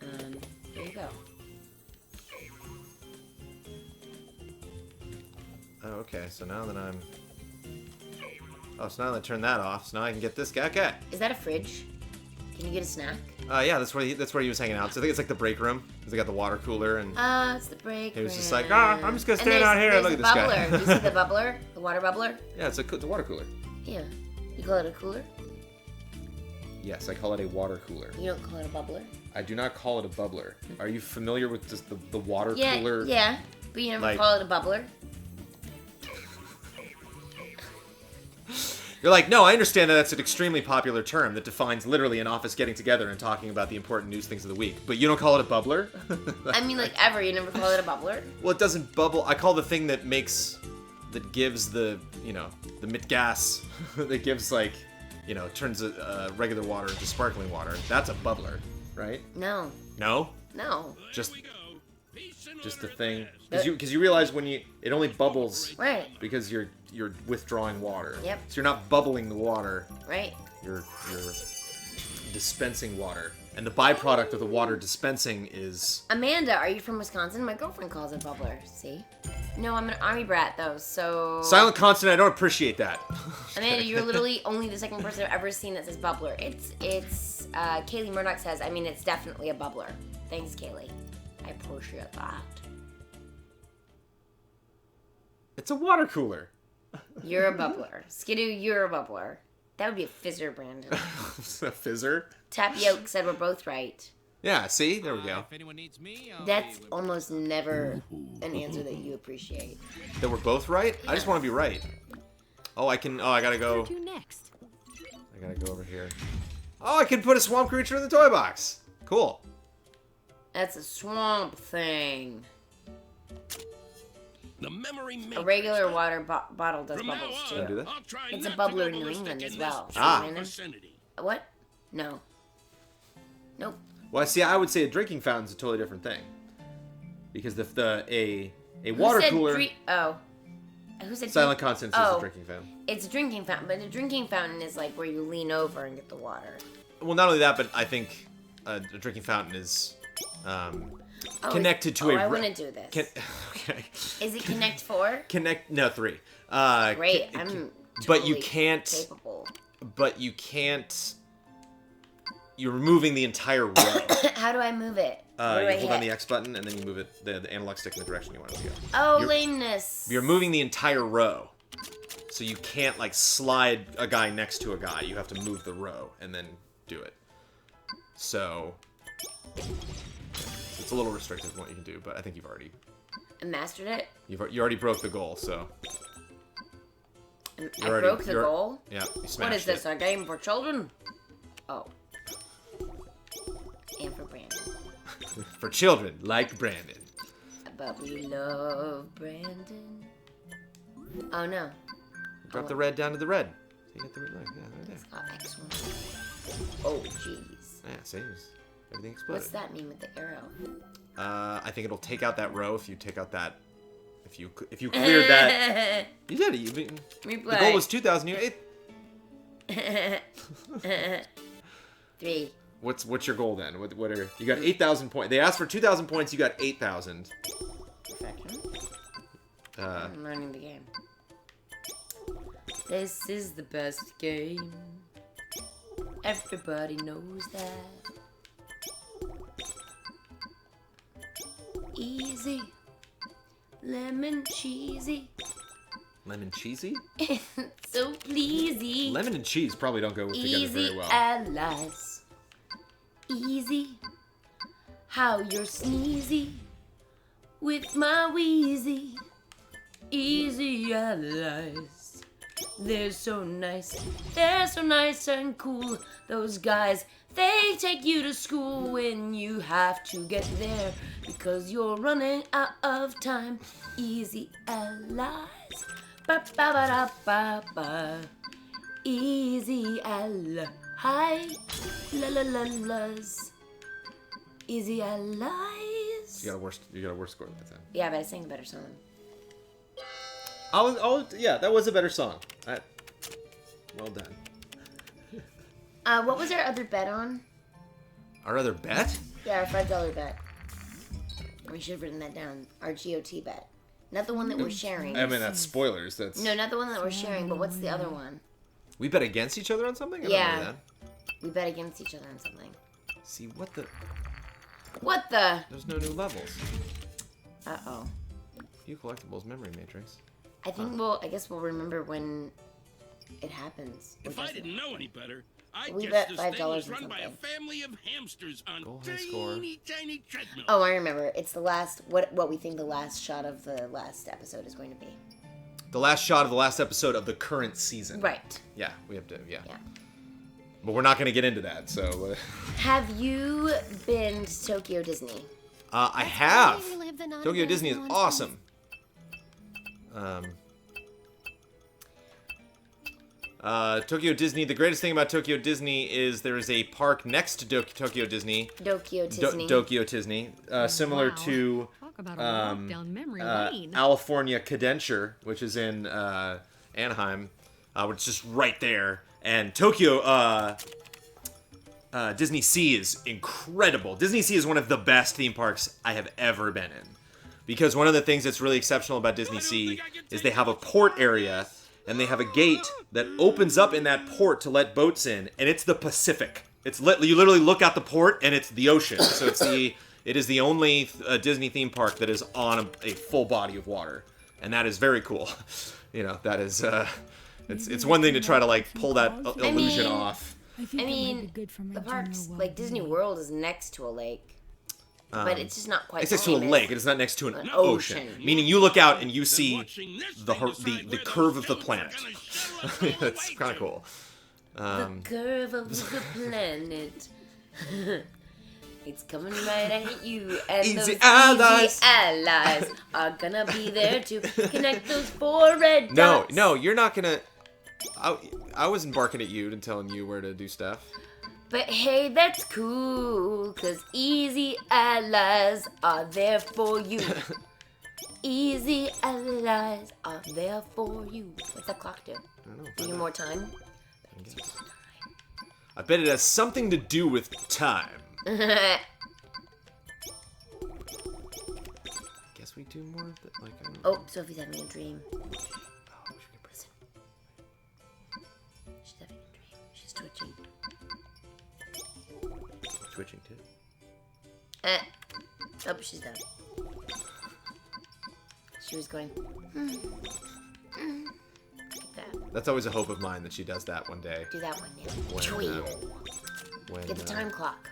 there you go. Oh, okay, so now that I'm... Oh, so now that I turn that off, so now I can get this guy. Okay. Is that a fridge? Can you get a snack? Yeah, that's where he was hanging out. So I think it's like the break room. They got the water cooler and... It's the break He was just room. like, I'm just gonna And stand out here and there's look at this a guy. bubbler. Do you see the bubbler? The water bubbler? Yeah, it's a water cooler. Yeah. You call it a cooler? Yes, I call it a water cooler. You don't call it a bubbler? I do not call it a bubbler. Are you familiar with just the water Yeah, cooler? yeah. But you never Like- call it a bubbler? You're like, no, I understand that that's an extremely popular term that defines literally an office getting together and talking about the important news things of the week. But you don't call it a bubbler? I mean, like, ever. You never call it a bubbler? Well, it doesn't bubble. I call the thing that gives the, the mit gas, that gives, like, turns regular water into sparkling water. That's a bubbler, right? No. No? No. Just the thing. Because you realize when it only bubbles Right. because you're withdrawing water. Yep. So you're not bubbling the water. Right. You're dispensing water. And the byproduct of the water dispensing is... Amanda, are you from Wisconsin? My girlfriend calls it bubbler. See? No, I'm an Army brat, though, so... Silent consonant, I don't appreciate that. Amanda, you're literally only the second person I've ever seen that says bubbler. It's Kaylee Murdoch says, I mean, it's definitely a bubbler. Thanks, Kaylee. I appreciate that. It's a water cooler. You're a bubbler. Skidoo, you're a bubbler. That would be a fizzer, Brandon. A fizzer? Tapioca said we're both right. Yeah, see? There we go. If anyone needs me, I'll That's be almost never an answer that you appreciate. That we're both right? I just want to be right. Oh, I gotta go... Where to next? I gotta go over here. Oh, I can put a swamp creature in the toy box. Cool. That's a swamp thing. the memory maker. A regular water bottle does From now bubbles on, too. Do that? I'll try It's a not to bubbler go in New ballistic England as in well. this Ah. vicinity. What? No. Nope. Well, see, I would say a drinking fountain's a totally different thing. Because a Who water said cooler... Who said Silent consonants is Oh. a drinking fountain. It's a drinking fountain, but a drinking fountain is like where you lean over and get the water. Well, not only that, but I think a drinking fountain is connected to a... I want to do this. Okay. Is it Connect 4? No, 3. Great, I'm but you totally can't... capable. But you can't... You're removing the entire row. How do I move it? You What do I hold on hit? the X button, and then you move it, the analog stick in the direction you want it to go. Oh, You're- lameness. You're moving the entire row. So you can't, like, slide a guy next to a guy. You have to move the row and then do it. So... It's a little restrictive in what you can do, but I think you've already... I mastered it. You already broke the goal, so... I broke the goal. Yeah, you smashed What is this, it. a game for children? Oh. And for Brandon. For children, like Brandon. But we love Brandon. Oh no. Drop the red down to the red. So you get the red, yeah, right there. Oh, excellent. Oh, jeez. Yeah, see, everything exploded. What's that mean with the arrow? I think it'll take out that row if you take out that... If you cleared that... You did it. The Replay. goal was 2,000. 3. What's your goal then? What are you got 8,000 points? They asked for 2,000 points. You got 8,000. Perfection. I'm learning the game. This is the best game. Everybody knows that. Easy. Lemon cheesy. Lemon cheesy? So pleasy. Lemon and cheese probably don't go together very Easy well. allies. Easy. How you're sneezy. With my wheezy. Easy allies. They're so nice. They're so nice and cool. Those guys, they take you to school when you have to get there because you're running out of time. Easy allies. Ba ba ba da ba ba. Easy allies. La la la la's. Easy allies. You got a worse score that time. Yeah, but I sang a better song. Yeah, that was a better song. Well done. What was our other bet on? Our other bet? Yeah, our $5 bet. We should have written that down. Our GOT bet. Not the one that we're sharing. I mean, that's spoilers. That's No, not the one that we're sharing, but what's the other one? We bet against each other on something? I don't Yeah. remember We bet against each other on something. that. See, what the... What the? There's no new levels. Uh-oh. Few collectibles memory matrix. I think I guess we'll remember when it happens. If I didn't know any better, I'd We guess bet this $5 thing was on run by a something. family of hamsters on Goal high score. tiny treadmill. Oh, I remember. It's the last, what we think the last shot of the last episode is going to be. The last shot of the last episode of the current season. Right. Yeah, we have to, yeah. Yeah. But we're not going to get into that, so... Have you been to Tokyo Disney? I have! where you live the night Tokyo of Disney is everyone's awesome. Tokyo Disney, the greatest thing about Tokyo Disney is there is a park next to Tokyo Disney. Tokyo Disney. Tokyo Disney. Similar Wow. to Talk about a walk down memory lane. California Cadenture, which is in Anaheim, which is just right there. And Tokyo Disney Sea is incredible. Disney Sea is one of the best theme parks I have ever been in. Because one of the things that's really exceptional about Disney Sea is they have a port area and they have a gate that opens up in that port to let boats in, and it's the Pacific. You literally look out the port and it's the ocean. So it is the only Disney theme park that is on a full body of water, and that is very cool. You know, that is it's one thing to try to like pull that illusion off. I think I it might mean, be good for my the parks, general like Disney well-being. World is next to a lake. But it's just not quite It's the next to a same as lake. It is not next to an an ocean. ocean. Meaning you look out and you Then see watching this the thing decide the where curve those of the shows are planet. gonna shuttle us all That's away kind of to. cool. The curve of the planet. It's coming right at you, and Easy those allies. easy allies are gonna be there to connect those four red dots. No, you're not gonna. I wasn't barking at you and telling you where to do stuff. But hey, that's cool, cause easy allies are there for you. Easy allies are there for you. What's that clock do? I don't know. Give you more time? I bet it has something to do with time. Guess we do more of the like. I don't know. Oh, Sophie's having a dream. Oh, we should get prison. She's having a dream. She's twitching. Twitching too. Oh, she's done. She was going. Like that. That's always a hope of mine that she does that one day. Do that one now. When, Trio. When, Get the time clock.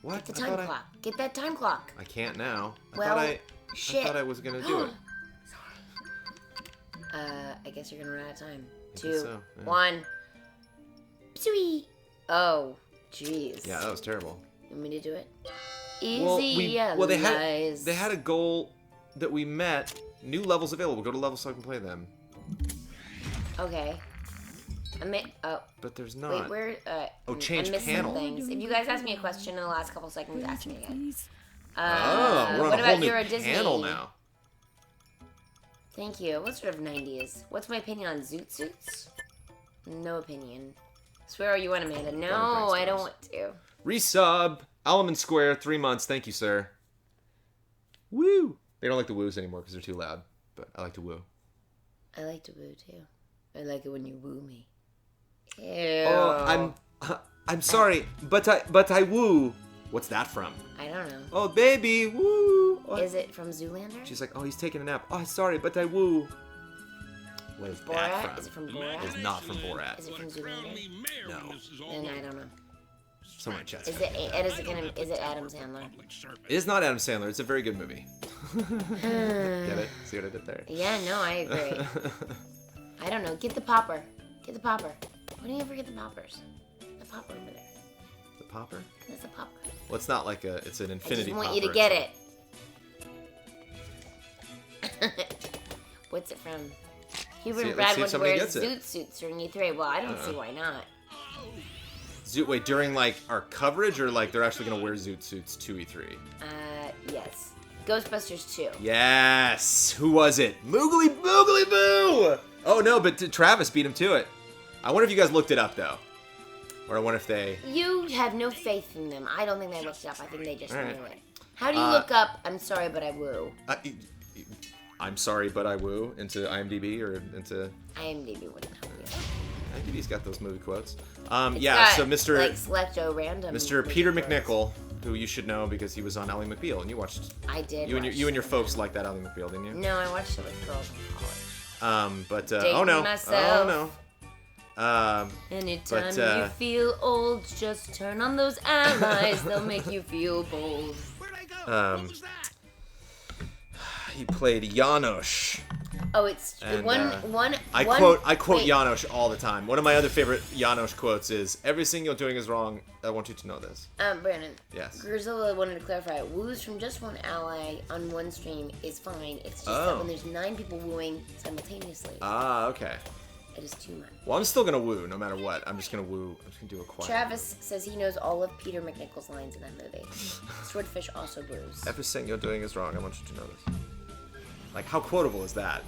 What? Get the I time thought clock. Get that time clock. I can't now. Well, I shit. thought I was gonna do it. I guess you're gonna run out of time. guess 2, so, yeah. 1. Pswee. Oh, jeez. Yeah, that was terrible. You want me to do it? Easy they had a goal that we met. New levels available. Go to levels so I can play them. Okay. But there's not. Wait, where? change I missed panel. some things. If you guys asked me a question in the last couple seconds, ask me again. Please. We're on what a whole about new Euro Disney? panel now. Thank you. What sort of 90s? What's my opinion on zoot suits? No opinion. Swear all you want, Amanda. No, Bragg I don't stars. want to. Resub. Element Square, 3 months. Thank you, sir. Woo! They don't like the woos anymore because they're too loud, but I like to woo. I like to woo too. I like it when you woo me. Ew. Oh, I'm sorry, but I woo. What's that from? I don't know. Oh, baby, woo. Oh. Is it from Zoolander? She's like, oh, he's taking a nap. Oh, sorry, but I woo. What is that Borat? from? Is it from Borat? It's not from Borat. Is it from Zoolander? No. Then I don't know. Someone in chat's Is it Adam Sandler? It is not Adam Sandler. It's a very good movie. Get it? See what I did there? Yeah, no, I agree. I don't know. Get the popper. Get the popper. Why don't you ever get the poppers? The popper over there. The popper? That's a popper. Well, it's not like it's an I infinity just want popper. you to get it. What's it from? Hubert See- and let's Brad see if want to somebody wear gets it. zoot suits during E3. Well, I don't see why not. Wait, during like our coverage or like they're actually gonna wear zoot suits to E3? Yes. Ghostbusters 2. Yes. Who was it? Moogly Boogly Boo. Oh no, but Travis beat him to it. I wonder if you guys looked it up though, or I wonder if they. You have no faith in them. I don't think they looked it up. I think they just All knew right. it. How do you look up, I'm sorry, but I woo? I'm sorry, but I woo into IMDb or into. IMDb wouldn't help you. IMDb's got those movie quotes. It's Yeah. got, So Mr. Like, selecto random. Mr. movie Peter quotes. McNichol, who you should know because he was on Ally McBeal, and you watched. I did. You and watch your some folks of like that Ally McBeal, didn't you? that. No, I watched it with girls in college. But Dating oh no, myself. oh no. Anytime But, you feel old, just turn on those allies. They'll make you feel bold. Where'd I go? Um, What was that? He played Janosch. Oh, it's And, one. I quote wait. Janosch all the time. One of my other favorite Janosch quotes is, "Everything you're doing is wrong. I want you to know this." Brandon. Yes. Grizilla wanted to clarify. Woos from just one ally on one stream is fine. It's just Oh. that when there's 9 people wooing simultaneously, Ah, okay. it is too much. Well, I'm still gonna woo no matter what. I'm just gonna woo. I'm just gonna do a quiet. Travis says he knows all of Peter McNichol's lines in that movie. Swordfish also boos. Everything you're doing is wrong. I want you to know this. Like, how quotable is that?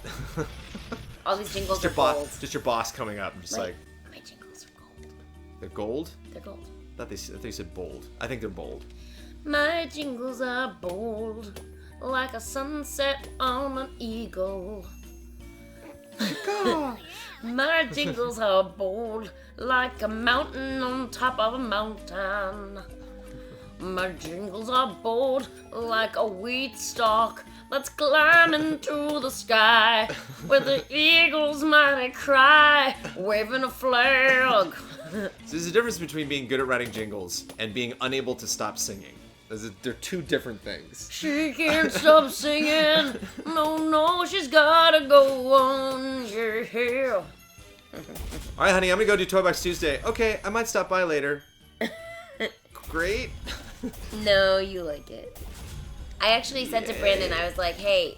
All these jingles Just are your boss, gold. just your boss coming up and just like, My jingles are gold. they're gold. They're gold. I thought they said bold. I think they're bold. My jingles are bold, like a sunset on an eagle. My jingles are bold, like a mountain on top of a mountain. My jingles are bold, like a wheat stalk that's climbing to the sky, where the eagles might cry, waving a flag. So there's a difference between being good at writing jingles and being unable to stop singing. They're two different things. She can't stop singing. No, she's gotta go on. Yeah. All right, honey, I'm gonna go do Toy Box Tuesday. Okay, I might stop by later. Great. No, you like it. I actually said to Brandon, I was like, hey,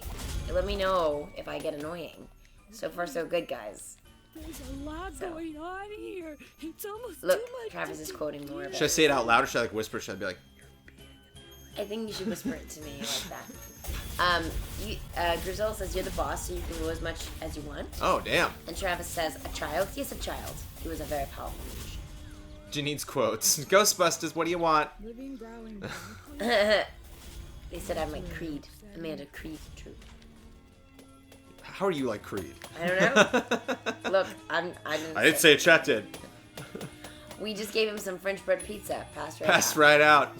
let me know if I get annoying. So far, so good, guys. There's a lot going on here. It's almost Look, too much. Travis to is do. quoting more of Should I it. say it out loud or should I like whisper? Should I be like, I think you should whisper it to me like that. Grisel says you're the boss, so you can woo as much as you want. oh damn? And Travis says, a child? Yes, a child. He was a very powerful magician. Janine's quotes. Ghostbusters, what do you want? Living, growling. They said I'm like Creed. Amanda Creed, true. How are you like Creed? I don't know. Look, I didn't say Chet did. We just gave him some French bread pizza. Passed right Passed out. right out.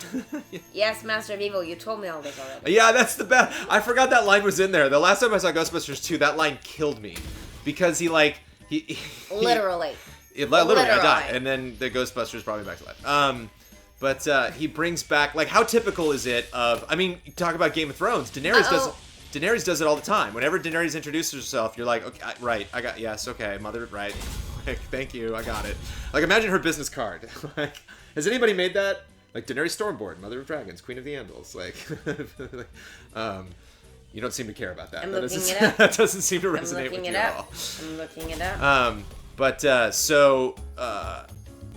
Yes, Master of Evil, you told me all this already. Yeah, that's the best. I forgot that line was in there. The last time I saw Ghostbusters 2, that line killed me because he Literally. literally I Literally. died, and then the Ghostbusters brought me back to life. But he brings back, like, how typical is it of? I mean, talk about Game of Thrones. Daenerys does it all the time. Whenever Daenerys introduces herself, you're like, okay, right, mother, right. Like, thank you, I got it. Like, imagine her business card. Like, has anybody made that? Like, Daenerys Stormborn, Mother of Dragons, Queen of the Andals. Like, you don't seem to care about that. I'm That looking doesn't- it up. That doesn't seem to I'm resonate looking with it you at all. up. I'm looking it up.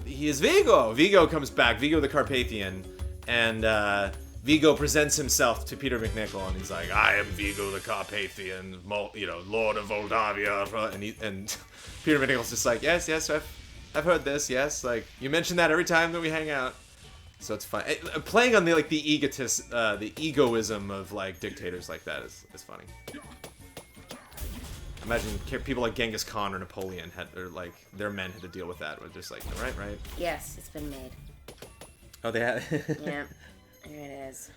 He is Vigo. Vigo comes back. Vigo the Carpathian, and Vigo presents himself to Peter McNichol, and he's like, "I am Vigo the Carpathian, Lord of Moldavia." And Peter McNichol's just like, "Yes, I've heard this. Yes, like you mention that every time that we hang out. So it's fun. Playing on the the egoism of like dictators like that is funny. Imagine people like Genghis Khan or Napoleon or their men had to deal with that. With just like right. Yes, it's been made. Oh, they had. Yeah, here it is.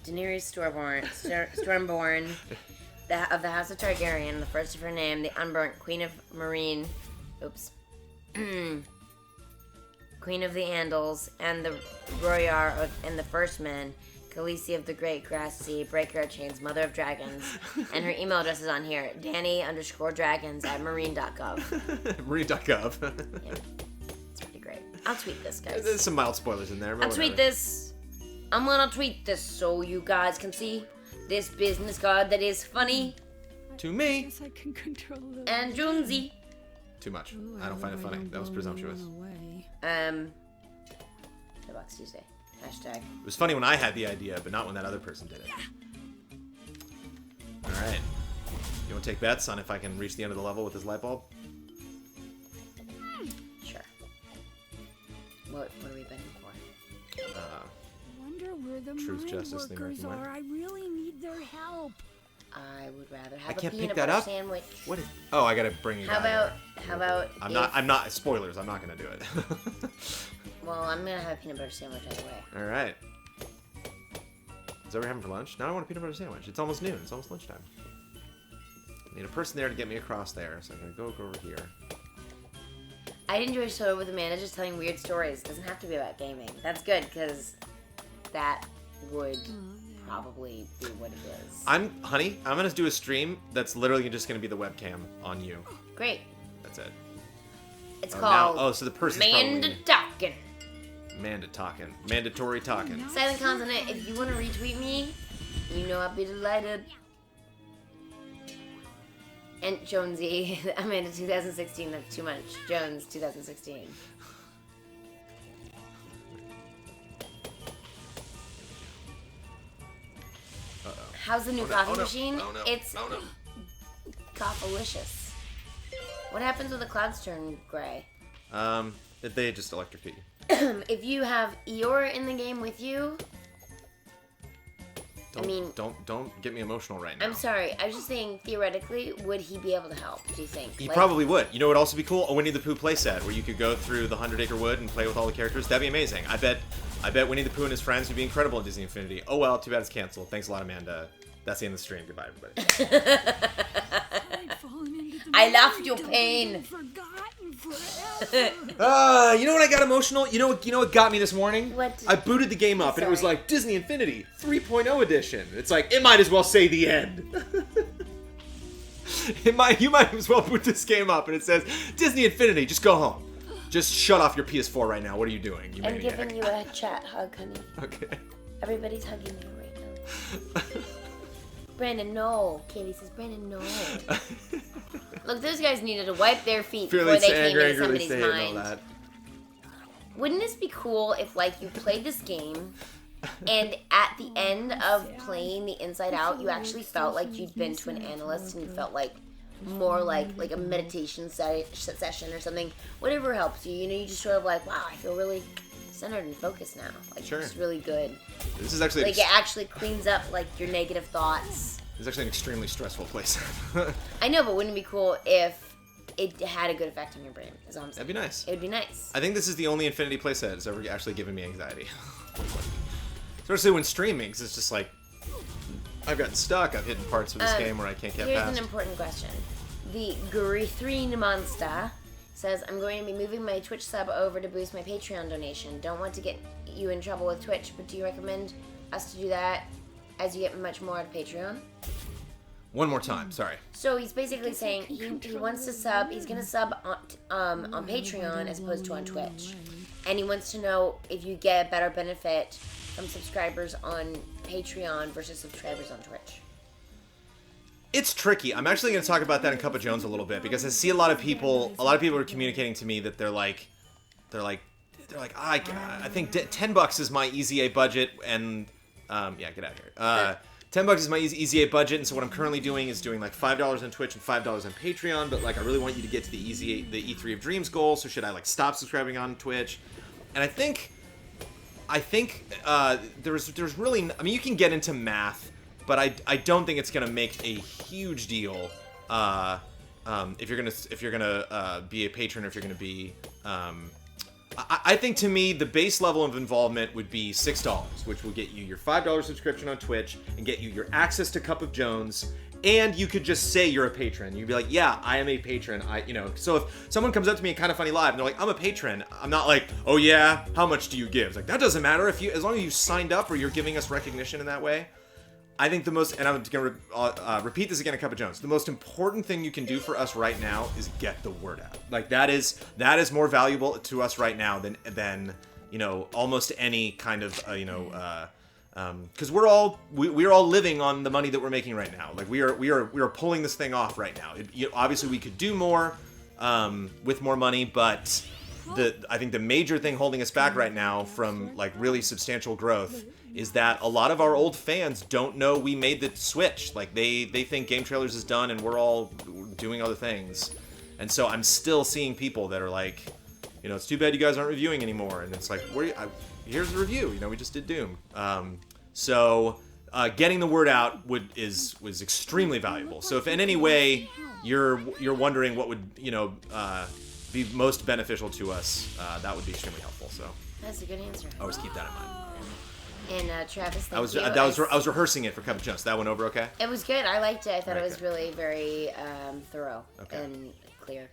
Daenerys Stormborn, of the House of Targaryen, the first of her name, the unburnt Queen of Marine. Oops. Queen of the Andals, and the Royar and the First Men, Khaleesi of the Great Grass Sea, Breaker of Chains, Mother of Dragons, and her email address is on here, Danny_dragons@marine.gov. Marine.gov. Yeah, it's pretty great. I'll tweet this, guys. There's some mild spoilers in there. But I'll tweet this. I'm gonna tweet this so you guys can see this business card that is funny. To me. Guess I can control it. And Jonesy. Too much. I don't find it funny. That was presumptuous. Box Tuesday. Hashtag. It was funny when I had the idea, but not when that other person did it. Alright. You want to take bets on if I can reach the end of the level with this light bulb? Sure. What are we betting for? Wonder where the Truth, mine justice, the workers American way. are. I really need their help. I would rather I have a can't peanut pick that butter up. sandwich. What is? Oh, I gotta bring you. How down about there. I'm not. Spoilers. I'm not gonna do it. Well, I'm gonna have a peanut butter sandwich anyway. All right. Is that what we're having for lunch? Now I want a peanut butter sandwich. It's almost noon. It's almost lunchtime. I need a person there to get me across there, so I'm gonna go over here. I'd enjoy a show with Amanda just telling weird stories. It doesn't have to be about gaming. That's good, because that would probably be what it is. Honey, I'm gonna do a stream that's literally just gonna be the webcam on you. Great. That's it. It's Oh, called now, so the person's Amanda Talking. Mandatory talking. Silent Consonant, if you want to retweet me, you know I'd be delighted. And Jonesy, Amanda 2016, that's too much. Jones 2016. How's the new coffee machine? It's coffalicious. What happens when the clouds turn gray? They just electrocute you. If you have Eeyore in the game with you, Don't get me emotional right now. I'm sorry. I was just saying, theoretically, would he be able to help? Do you think? He probably would. You know what would also be cool? A Winnie the Pooh playset where you could go through the 100-acre wood and play with all the characters. That'd be amazing. I bet Winnie the Pooh and his friends would be incredible in Disney Infinity. Oh well, too bad it's canceled. Thanks a lot, Amanda. That's the end of the stream. Goodbye, everybody. I laughed your pain. Forgotten forever. You know what I got emotional? You know what got me this morning? What? I booted the game up and it was Sorry. like Disney Infinity 3.0 edition. It's like it might as well say the end. You might as well boot this game up and it says Disney Infinity. Just go home. Just shut off your PS4 right now. What are you doing? You I'm maniac. giving you a chat hug, honey. Okay. Everybody's hugging you right now. Brandon, no. Katie says, Brandon, no. Look, those guys needed to wipe their feet before they came into somebody's mind. Wouldn't this be cool if, like, you played this game, and at the end of playing the Inside Out, you actually felt like you'd been to an analyst, and you felt like more like a meditation session or something. Whatever helps you. You know, you just sort of like, wow, I feel really centered and focused now. Like, Sure. it's really good. This is actually Like, it actually cleans up, like, your negative thoughts. It's actually an extremely stressful place. I know, but wouldn't it be cool if it had a good effect on your brain? Is all I'm saying. That'd be nice. It would be nice. I think this is the only Infinity playset that's ever actually given me anxiety. Especially when streaming, 'cause it's just like, I've gotten stuck. I've hit parts of this game where I can't get Here's past. an important question. The Grithrine Monster says, I'm going to be moving my Twitch sub over to boost my Patreon donation. Don't want to get you in trouble with Twitch, but do you recommend us to do that as you get much more out of Patreon? One more time, sorry. So he's basically saying he wants to sub. He's gonna sub on Patreon as opposed to on Twitch, and he wants to know if you get a better benefit from subscribers on Patreon versus subscribers on Twitch. It's tricky. I'm actually going to talk about that in Cup of Jones a little bit because I see a lot of people are communicating to me that they're like, I think $10 is my easy A budget, and yeah, get out of here. $10 is my easy 8 budget, and so what I'm currently doing is doing like $5 on Twitch and $5 on Patreon. But like, I really want you to get to the easy 8, the E3 of Dreams goal. So should I like stop subscribing on Twitch? And I think there's really, I mean, you can get into math, but I don't think it's gonna make a huge deal if you're gonna be a patron, or if you're gonna be I think, to me, the base level of involvement would be $6, which will get you your $5 subscription on Twitch and get you your access to Cup of Jones. And you could just say you're a patron. You'd be like, yeah, I am a patron. So if someone comes up to me in Kind of Funny Live and they're like, I'm a patron, I'm not like, oh yeah, how much do you give? It's like, that doesn't matter as long as you signed up or you're giving us recognition in that way. I think the most, and I'm going to repeat this again at Cup of Jones, the most important thing you can do for us right now is get the word out. Like, that is more valuable to us right now than almost any kind of, because we're all living on the money that we're making right now. Like, we are pulling this thing off right now. Obviously, we could do more with more money, but I think the major thing holding us back right now from like really substantial growth is that a lot of our old fans don't know we made the switch. Like, they think Game Trailers is done and we're all doing other things. And so I'm still seeing people that are like, it's too bad you guys aren't reviewing anymore. And it's like, here's the review. We just did Doom. So getting the word out was extremely valuable. So if in any way you're wondering what would be most beneficial to us, that would be extremely helpful. So that's a good answer. Always keep that in mind. And Travis, thank I was you. I was rehearsing it for Cup of Jones. That went over okay? It was good. I liked it. I thought Very it was good. really very thorough and clear.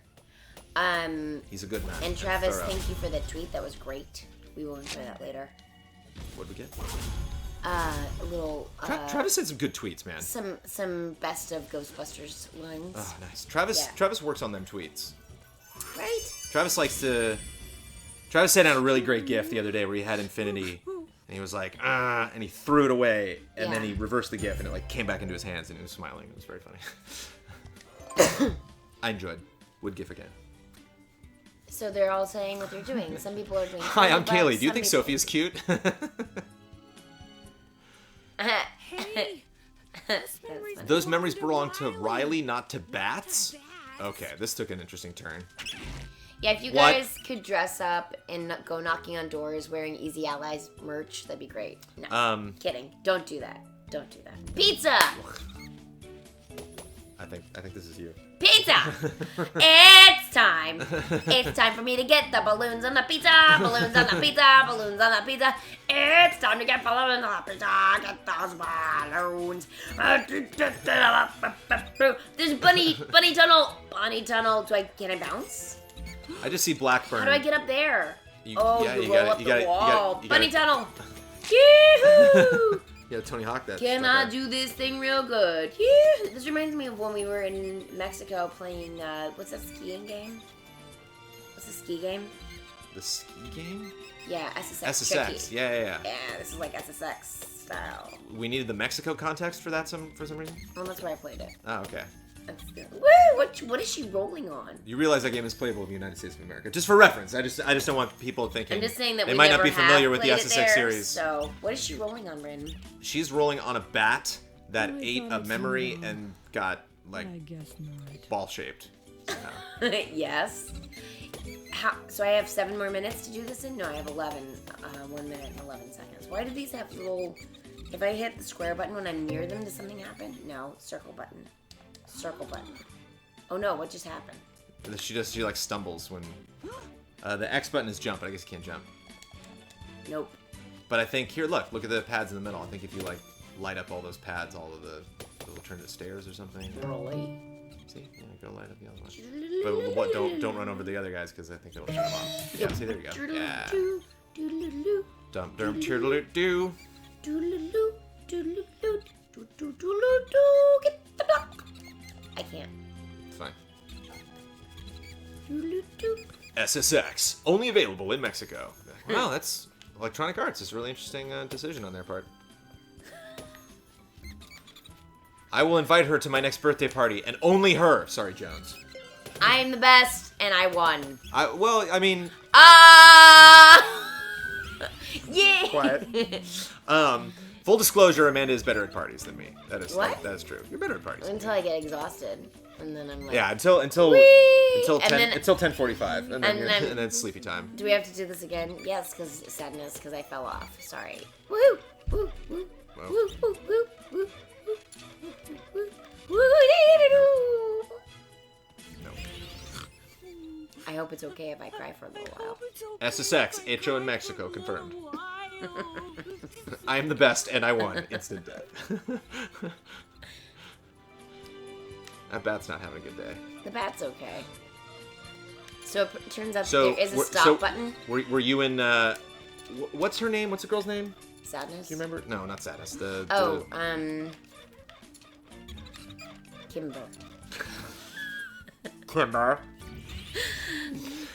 He's a good man. And Travis, thorough. thank you for the tweet. That was great. We will enjoy that later. What'd we get? A little. Travis had some good tweets, man. Some best of Ghostbusters lines. Oh, nice. Travis works on them tweets. Right. Travis sent out a really great GIF the other day where he had Infinity, and he was like, and he threw it away, and then he reversed the GIF, and it like came back into his hands, and he was smiling. It was very funny. I enjoyed. Would GIF again. So they're all saying what they're doing. Some people are doing. Hi, I'm $20, Kaylee. Do you some think people- Sophia's cute? Hey, Those memories belong to Riley, not to Bats? Okay, this took an interesting turn. Yeah, if you What? guys could dress up and go knocking on doors wearing Easy Allies merch, that'd be great. No, kidding. Don't do that. Don't do that. Pizza! I think this is you. Pizza! It's time. It's time for me to get the balloons on the pizza. Balloons on the pizza. Balloons on the pizza. It's time to get balloons on the pizza. Get those balloons. There's bunny tunnel. Bunny tunnel. Can I bounce? I just see Blackburn. How do I get up there? You roll up the wall. Bunny tunnel. Yoo-hoo! Yeah, Tony Hawk that. Can I do this thing real good? Yeah. This reminds me of when we were in Mexico playing, what's that skiing game? What's the ski game? The ski game? Yeah, SSX. SSX. Tricky. Yeah. Yeah, this is like SSX style. We needed the Mexico context for that for some reason? Well, that's where I played it. Oh, okay. That's good. Woo! What is she rolling on? You realize that game is playable in the United States of America. Just for reference. I just don't want people thinking. I'm just saying that they we might never not be familiar with the have played SSX it there, series. So, what is she rolling on, Rin? She's rolling on a bat that I ate thought a it's memory wrong. and got like I guess not. ball shaped. Yes. So I have 7 more minutes to do this in? No, I have 11. 1 minute and 11 seconds. Why do these have little... If I hit the square button when I'm near them, does something happen? No. Circle button. Circle button. Oh no, what just happened? She like stumbles when the X button is jump, but I guess you can't jump. Nope. But I think look at the pads in the middle. I think if you like light up all those pads, all of the it'll turn to stairs or something. Rolly. See, yeah, go light up the other one. But what? Don't run over the other guys because I think it'll turn them off. Yeah, see, there you go. Yeah. Doodle-doo, Dum dum turtle doo. doodle-doo, doodle-doo, doodle-doo, get the block. I can't. It's fine. Doodle-doo. SSX only available in Mexico. Wow, that's Electronic Arts. It's a really interesting decision on their part. I will invite her to my next birthday party, and only her. Sorry, Jones. I'm the best, and I won. I mean, Ah! Yeah! quiet. Full disclosure, Amanda is better at parties than me. That is What? that is true. You're better at parties. Than me. Until I get exhausted, and then I'm like, Yeah, until Whee! And 10 then- until 10:45, and then and then- and then it's sleepy time. do we have to do this again? Yes, because sadness, because I fell off. Sorry. Woo! Woo! Woo! Well. Woo! Woo! Woo! Woo! Woo! Woo! No. I hope it's okay if I cry for a little while. SSX, Hecho in Mexico, confirmed. I am the best, and I won. Instant death. That bat's not having a good day. The bat's okay. So it turns out So there is a we're- stop so button. Were you in? What's her name? What's the girl's name? Sadness. Do you remember? No, not Sadness. Oh, Kimber. Kimber.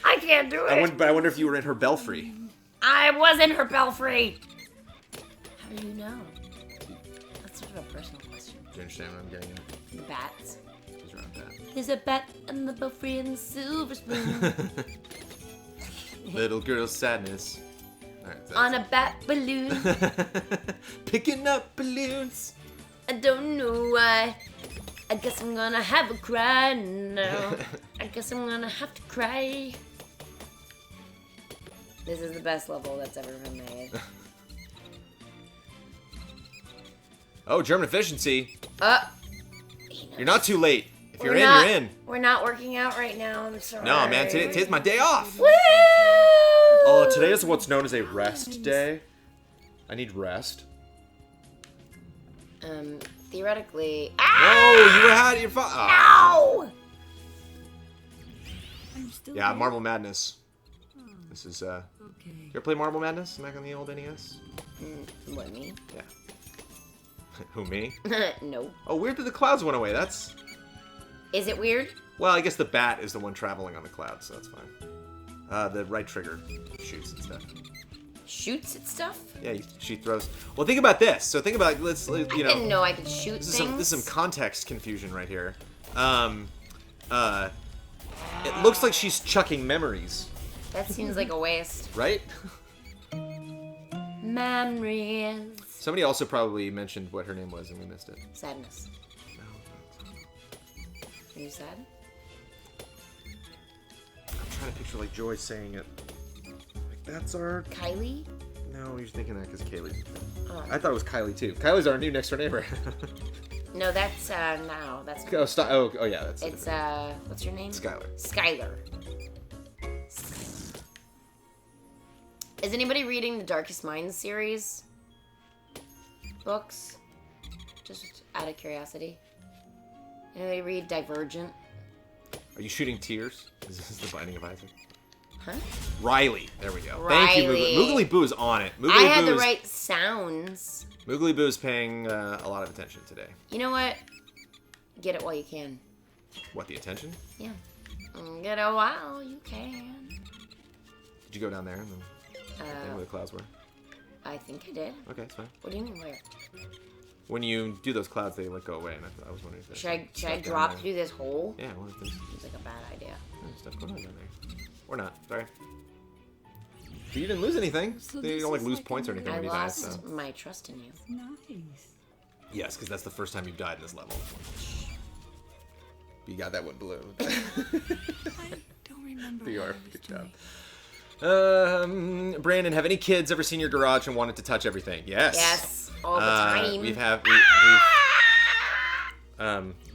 I can't do it. But I wonder if you were in her belfry. I was in her belfry. How do you know? That's sort of a personal question. Do you understand what I'm getting at? The bats. She's around that. There's a bat in the belfry and the silver spoon. Little girl sadness. All right, On a bat balloon. Picking up balloons. I don't know why. I guess I'm gonna have a cry now. I guess I'm gonna have to cry. This is the best level that's ever been made. Oh, German efficiency. He knows. You're not too late. If you're We're in, not- you're in. We're not working out right now. I'm sorry. No, man, today's my day off. Woo! Oh, today is what's known as a rest day. I need rest. Theoretically. Oh, you had your fun. Ow! I'm still Yeah, here. Marble Madness. This is Okay. You ever play Marble Madness back on the old NES? What, me? Yeah. Who, me? No. Oh, weird that the clouds went away. That's... Is it weird? Well, I guess the bat is the one traveling on the clouds, so that's fine. The right trigger shoots and stuff. Shoots at stuff? Yeah, she throws... Well, think about this. So think about, you I know... didn't know I could shoot This things. is some context confusion right here. It looks like she's chucking memories, That seems like a waste. right? Memories. Somebody also probably mentioned what her name was and we missed it. Sadness. Are you sad? I'm trying to picture like Joy saying it. Like, that's our... Kylie? No, you're thinking that because Kaylee. Oh. I thought it was Kylie too. Kylie's our new next door neighbor. No, that's, no, that's... oh, yeah, that's... It's, what's your name? Skylar. Skylar. Is anybody reading the Darkest Minds series? Books? Just out of curiosity. Anybody read Divergent? Are you shooting tears? Is this the Binding of Isaac? Huh? Riley. There we go. Thank you, Riley. Moogly Boo is on it. Moogly I had Boo the is- right sounds. Moogly Boo is paying a lot of attention today. You know what? Get it while you can. What, the attention? Yeah. Get it while you can. Did you go down there and then where the clouds were? I think I did. Okay, that's fine. What do you mean where? When you do those clouds, they like go away, and I was wondering if there's Should I stuff down drop there. through this hole? Yeah, well, if there's Seems like a bad idea. stuff going on down there. Or not. Sorry. But you didn't lose anything. So You this don't like is lose like points or a- anything I when you die. lost So. my trust in you. Nice. Yes, because that's the first time you've died in this level. You got that one blue. I don't remember. You how are. I was Good doing. job. Brandon, have any kids ever seen your garage and wanted to touch everything? Yes. Yes, all the time.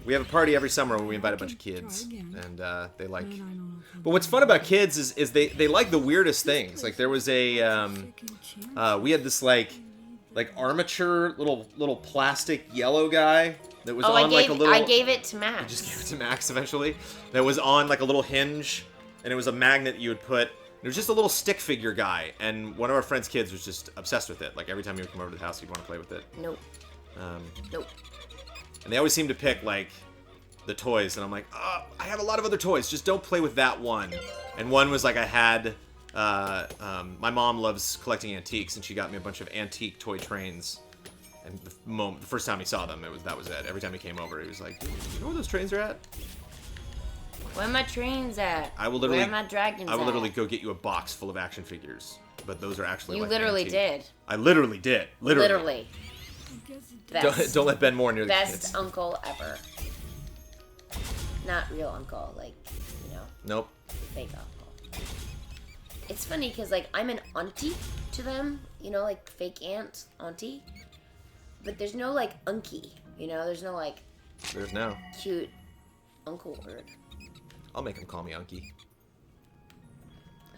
We have a party every summer when we invite a bunch of Okay, kids, try again. and they like. And I don't know if I'm But what's fun about kids is they like the weirdest things. Like there was a second chance. we had this like armature little plastic yellow guy that was Oh, on like a little. I gave it to Max. Just gave it to Max eventually. That was on like a little hinge, and it was a magnet you would put. It was just a little stick figure guy, and one of our friends' kids was just obsessed with it. Like every time he would come over to the house, he'd want to play with it. Nope. Nope. And they always seem to pick like the toys, and I'm like, I have a lot of other toys. Just don't play with that one. And one was like I had. My mom loves collecting antiques, and she got me a bunch of antique toy trains. And the first time he saw them, that was it. Every time he came over, he was like, "Dude, you know where those trains are at? Where my trains at? I will literally. Where my dragons I will literally at? go get you a box full of action figures, but those are actually. You like literally antique. did. I literally did. Literally. Best, Don't let Ben Moore near the best kids. uncle ever. Not real uncle, like, Nope. fake uncle. It's funny because, like, I'm an auntie to them, like fake aunt, auntie. But there's no, like, unkie, There's no, like, There's no. cute uncle word. I'll make him call me Unky.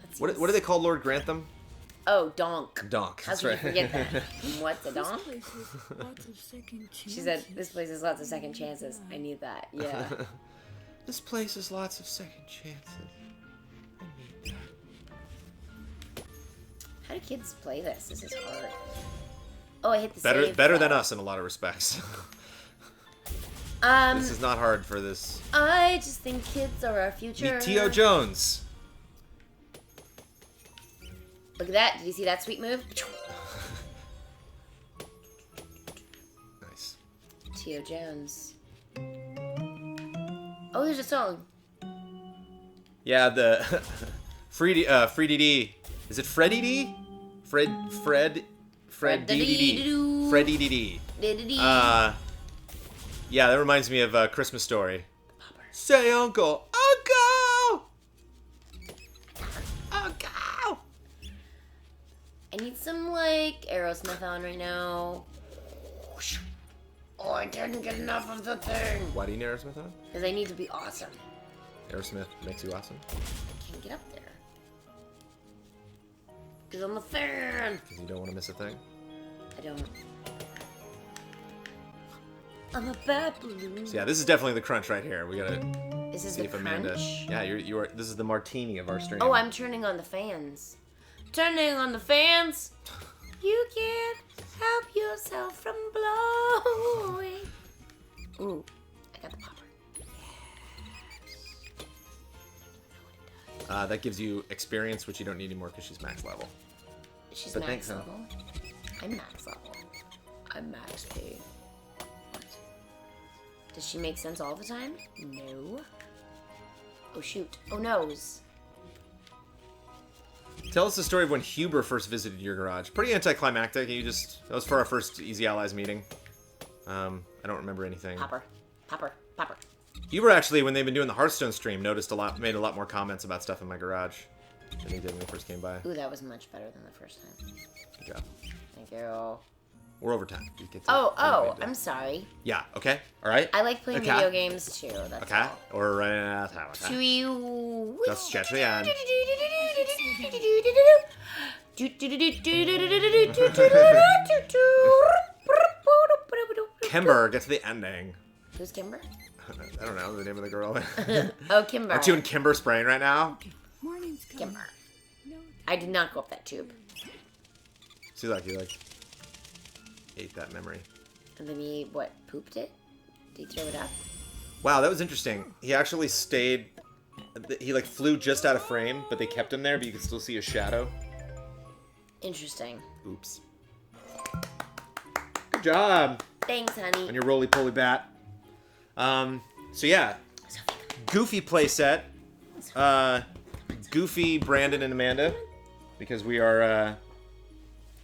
That's What do they call Lord Grantham? Oh, donk. Donk. How That's can right. you forget that? What's a donk? This place has lots of second chances. She said, this place has lots of second chances. I need that. Yeah. This place has lots of second chances. I need that. How do kids play this? This is hard. Oh, I hit the Better save than button. us in a lot of respects. Um, This is not hard for this. I just think kids are our future. Meet T.O. Jones. Look at that. Did you see that sweet move? Nice. T.O. Jones. Oh, there's a song. Yeah, the Free DD. Is it Freddy D? Fred DDD. Freddy DD. Yeah, that reminds me of Christmas Story. Say Uncle. Uncle! Uncle! I need some, like, Aerosmith on right now. Oh, I didn't get enough of the thing. Why do you need Aerosmith on? Because I need to be awesome. Aerosmith makes you awesome. I can't get up there. Because I'm a fan. Because you don't want to miss a thing. I don't. I'm a bad balloon. So yeah, this is definitely the crunch right here. We gotta This is see the if Amanda. crunch. Yeah, you are. This is the martini of our stream. Oh, I'm turning on the fans. Turning on the fans. You can't help yourself from blowing. Ooh, I got the popper. That gives you experience, which you don't need anymore because she's max level. She's But max thanks, huh? level. I'm max level. I'm max P. What? Does she make sense all the time? No. Oh shoot. Oh noes. Tell us the story of when Huber first visited your garage. Pretty anticlimactic. That was for our first Easy Allies meeting. I don't remember anything. Popper. Popper. Popper. Huber actually, when they've been doing the Hearthstone stream, made a lot more comments about stuff in my garage than he did when he first came by. Ooh, that was much better than the first time. Good job. Thank you. We're over time. You get to- Oh, I'm sorry. Yeah. Okay. All right. I like playing Okay. video games too. That's Okay. all. Or To you. Just sketch the end. Kimber, get to the ending. Who's Kimber? I don't know the name of the girl. Oh, Kimber. Aren't you in Kimber spraying right now? Morning's coming. Kimber. No, I did not go up that tube. So you ate that memory. And then he, what, pooped it? Did he throw it up? Wow, that was interesting. He actually stayed. He flew just out of frame, but they kept him there, but you could still see his shadow. Interesting. Oops. Good job Thanks, honey. on your roly-poly bat. So yeah, Goofy playset. Goofy, Brandon, and Amanda, because we have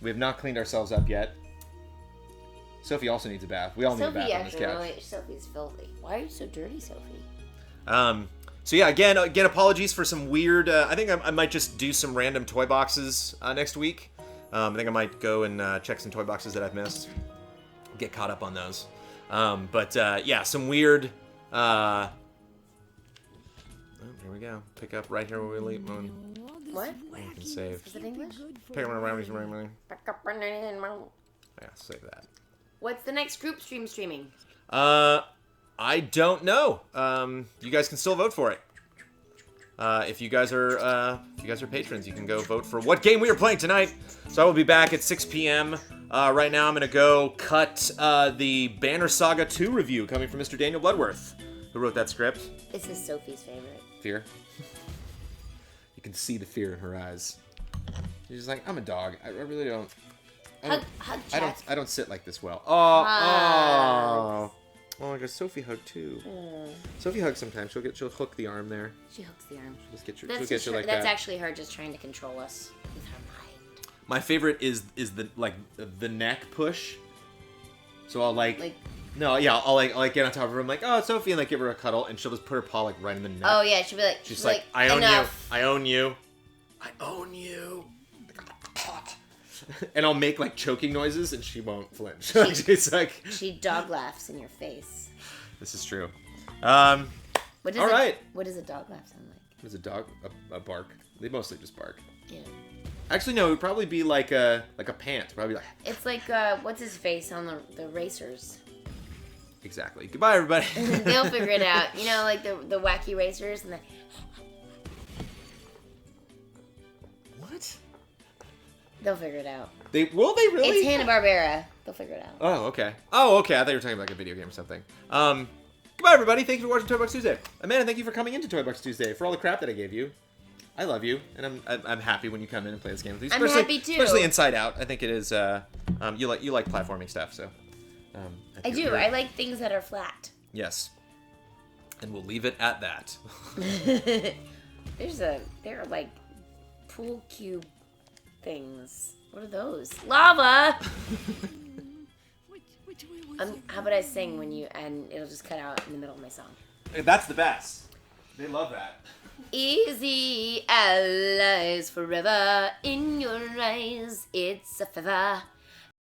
not cleaned ourselves up yet. Sophie also needs a bath. We all need a bath on this couch. Sophie's filthy. Why are you so dirty, Sophie? So yeah, again, apologies for some weird. I think I might just do some random toy boxes next week. I think I might go and check some toy boxes that I've missed. Get caught up on those. But yeah, some weird. Oh, here we go. Pick up right here where we leave. What? You can save. Is it English? Pick up around. Yeah, save that. What's the next group streaming? I don't know. You guys can still vote for it. If you guys are patrons, you can go vote for what game we are playing tonight. So I will be back at 6 p.m. Right now, I'm gonna go cut the Banner Saga 2 review coming from Mr. Daniel Bloodworth, who wrote that script. This is Sophie's favorite. Fear. You can see the fear in her eyes. She's just like, I'm a dog. I really don't. Hug, check. I don't sit like this well. Oh. Oh, I got Sophie hug too. Sophie hugs sometimes. She'll hook the arm there. She hooks the arm. She'll get That's you like that's that. actually her just trying to control us with her mind. My favorite is the neck push. So I'll no, yeah, I'll get on top of her. I'm like, oh, it's Sophie, and like give her a cuddle, and she'll just put her paw like right in the neck. Oh yeah, she'll be like, She's like, I own enough. you. I own you. I own you. And I'll make like choking noises, and she won't flinch. She's like, she dog laughs in your face. This is true. What does all right. What does a dog laugh sound like? What is a dog? A bark. They mostly just bark. Yeah. Actually, no. It would probably be like a pant. Probably like. It's like what's his face on the racers. Exactly. Goodbye, everybody. They'll figure it out. You know, like the wacky racers and the. What? They'll figure it out. They really? It's Hanna-Barbera. They'll figure it out. Oh, okay. Oh, okay. I thought you were talking about like a video game or something. Goodbye, everybody. Thank you for watching Toy Box Tuesday. Amanda, thank you for coming into Toy Box Tuesday for all the crap that I gave you. I love you, and I'm happy when you come in and play this game with me. I'm happy too. Especially Inside Out. I think it is. You like platforming stuff, so. I do. I like things that are flat. Yes. And we'll leave it at that. There are like pool cube things. What are those? Lava. Which way was it? How about I sing and it'll just cut out in the middle of my song. That's the best. They love that. Easy allies forever in your eyes. It's a feather.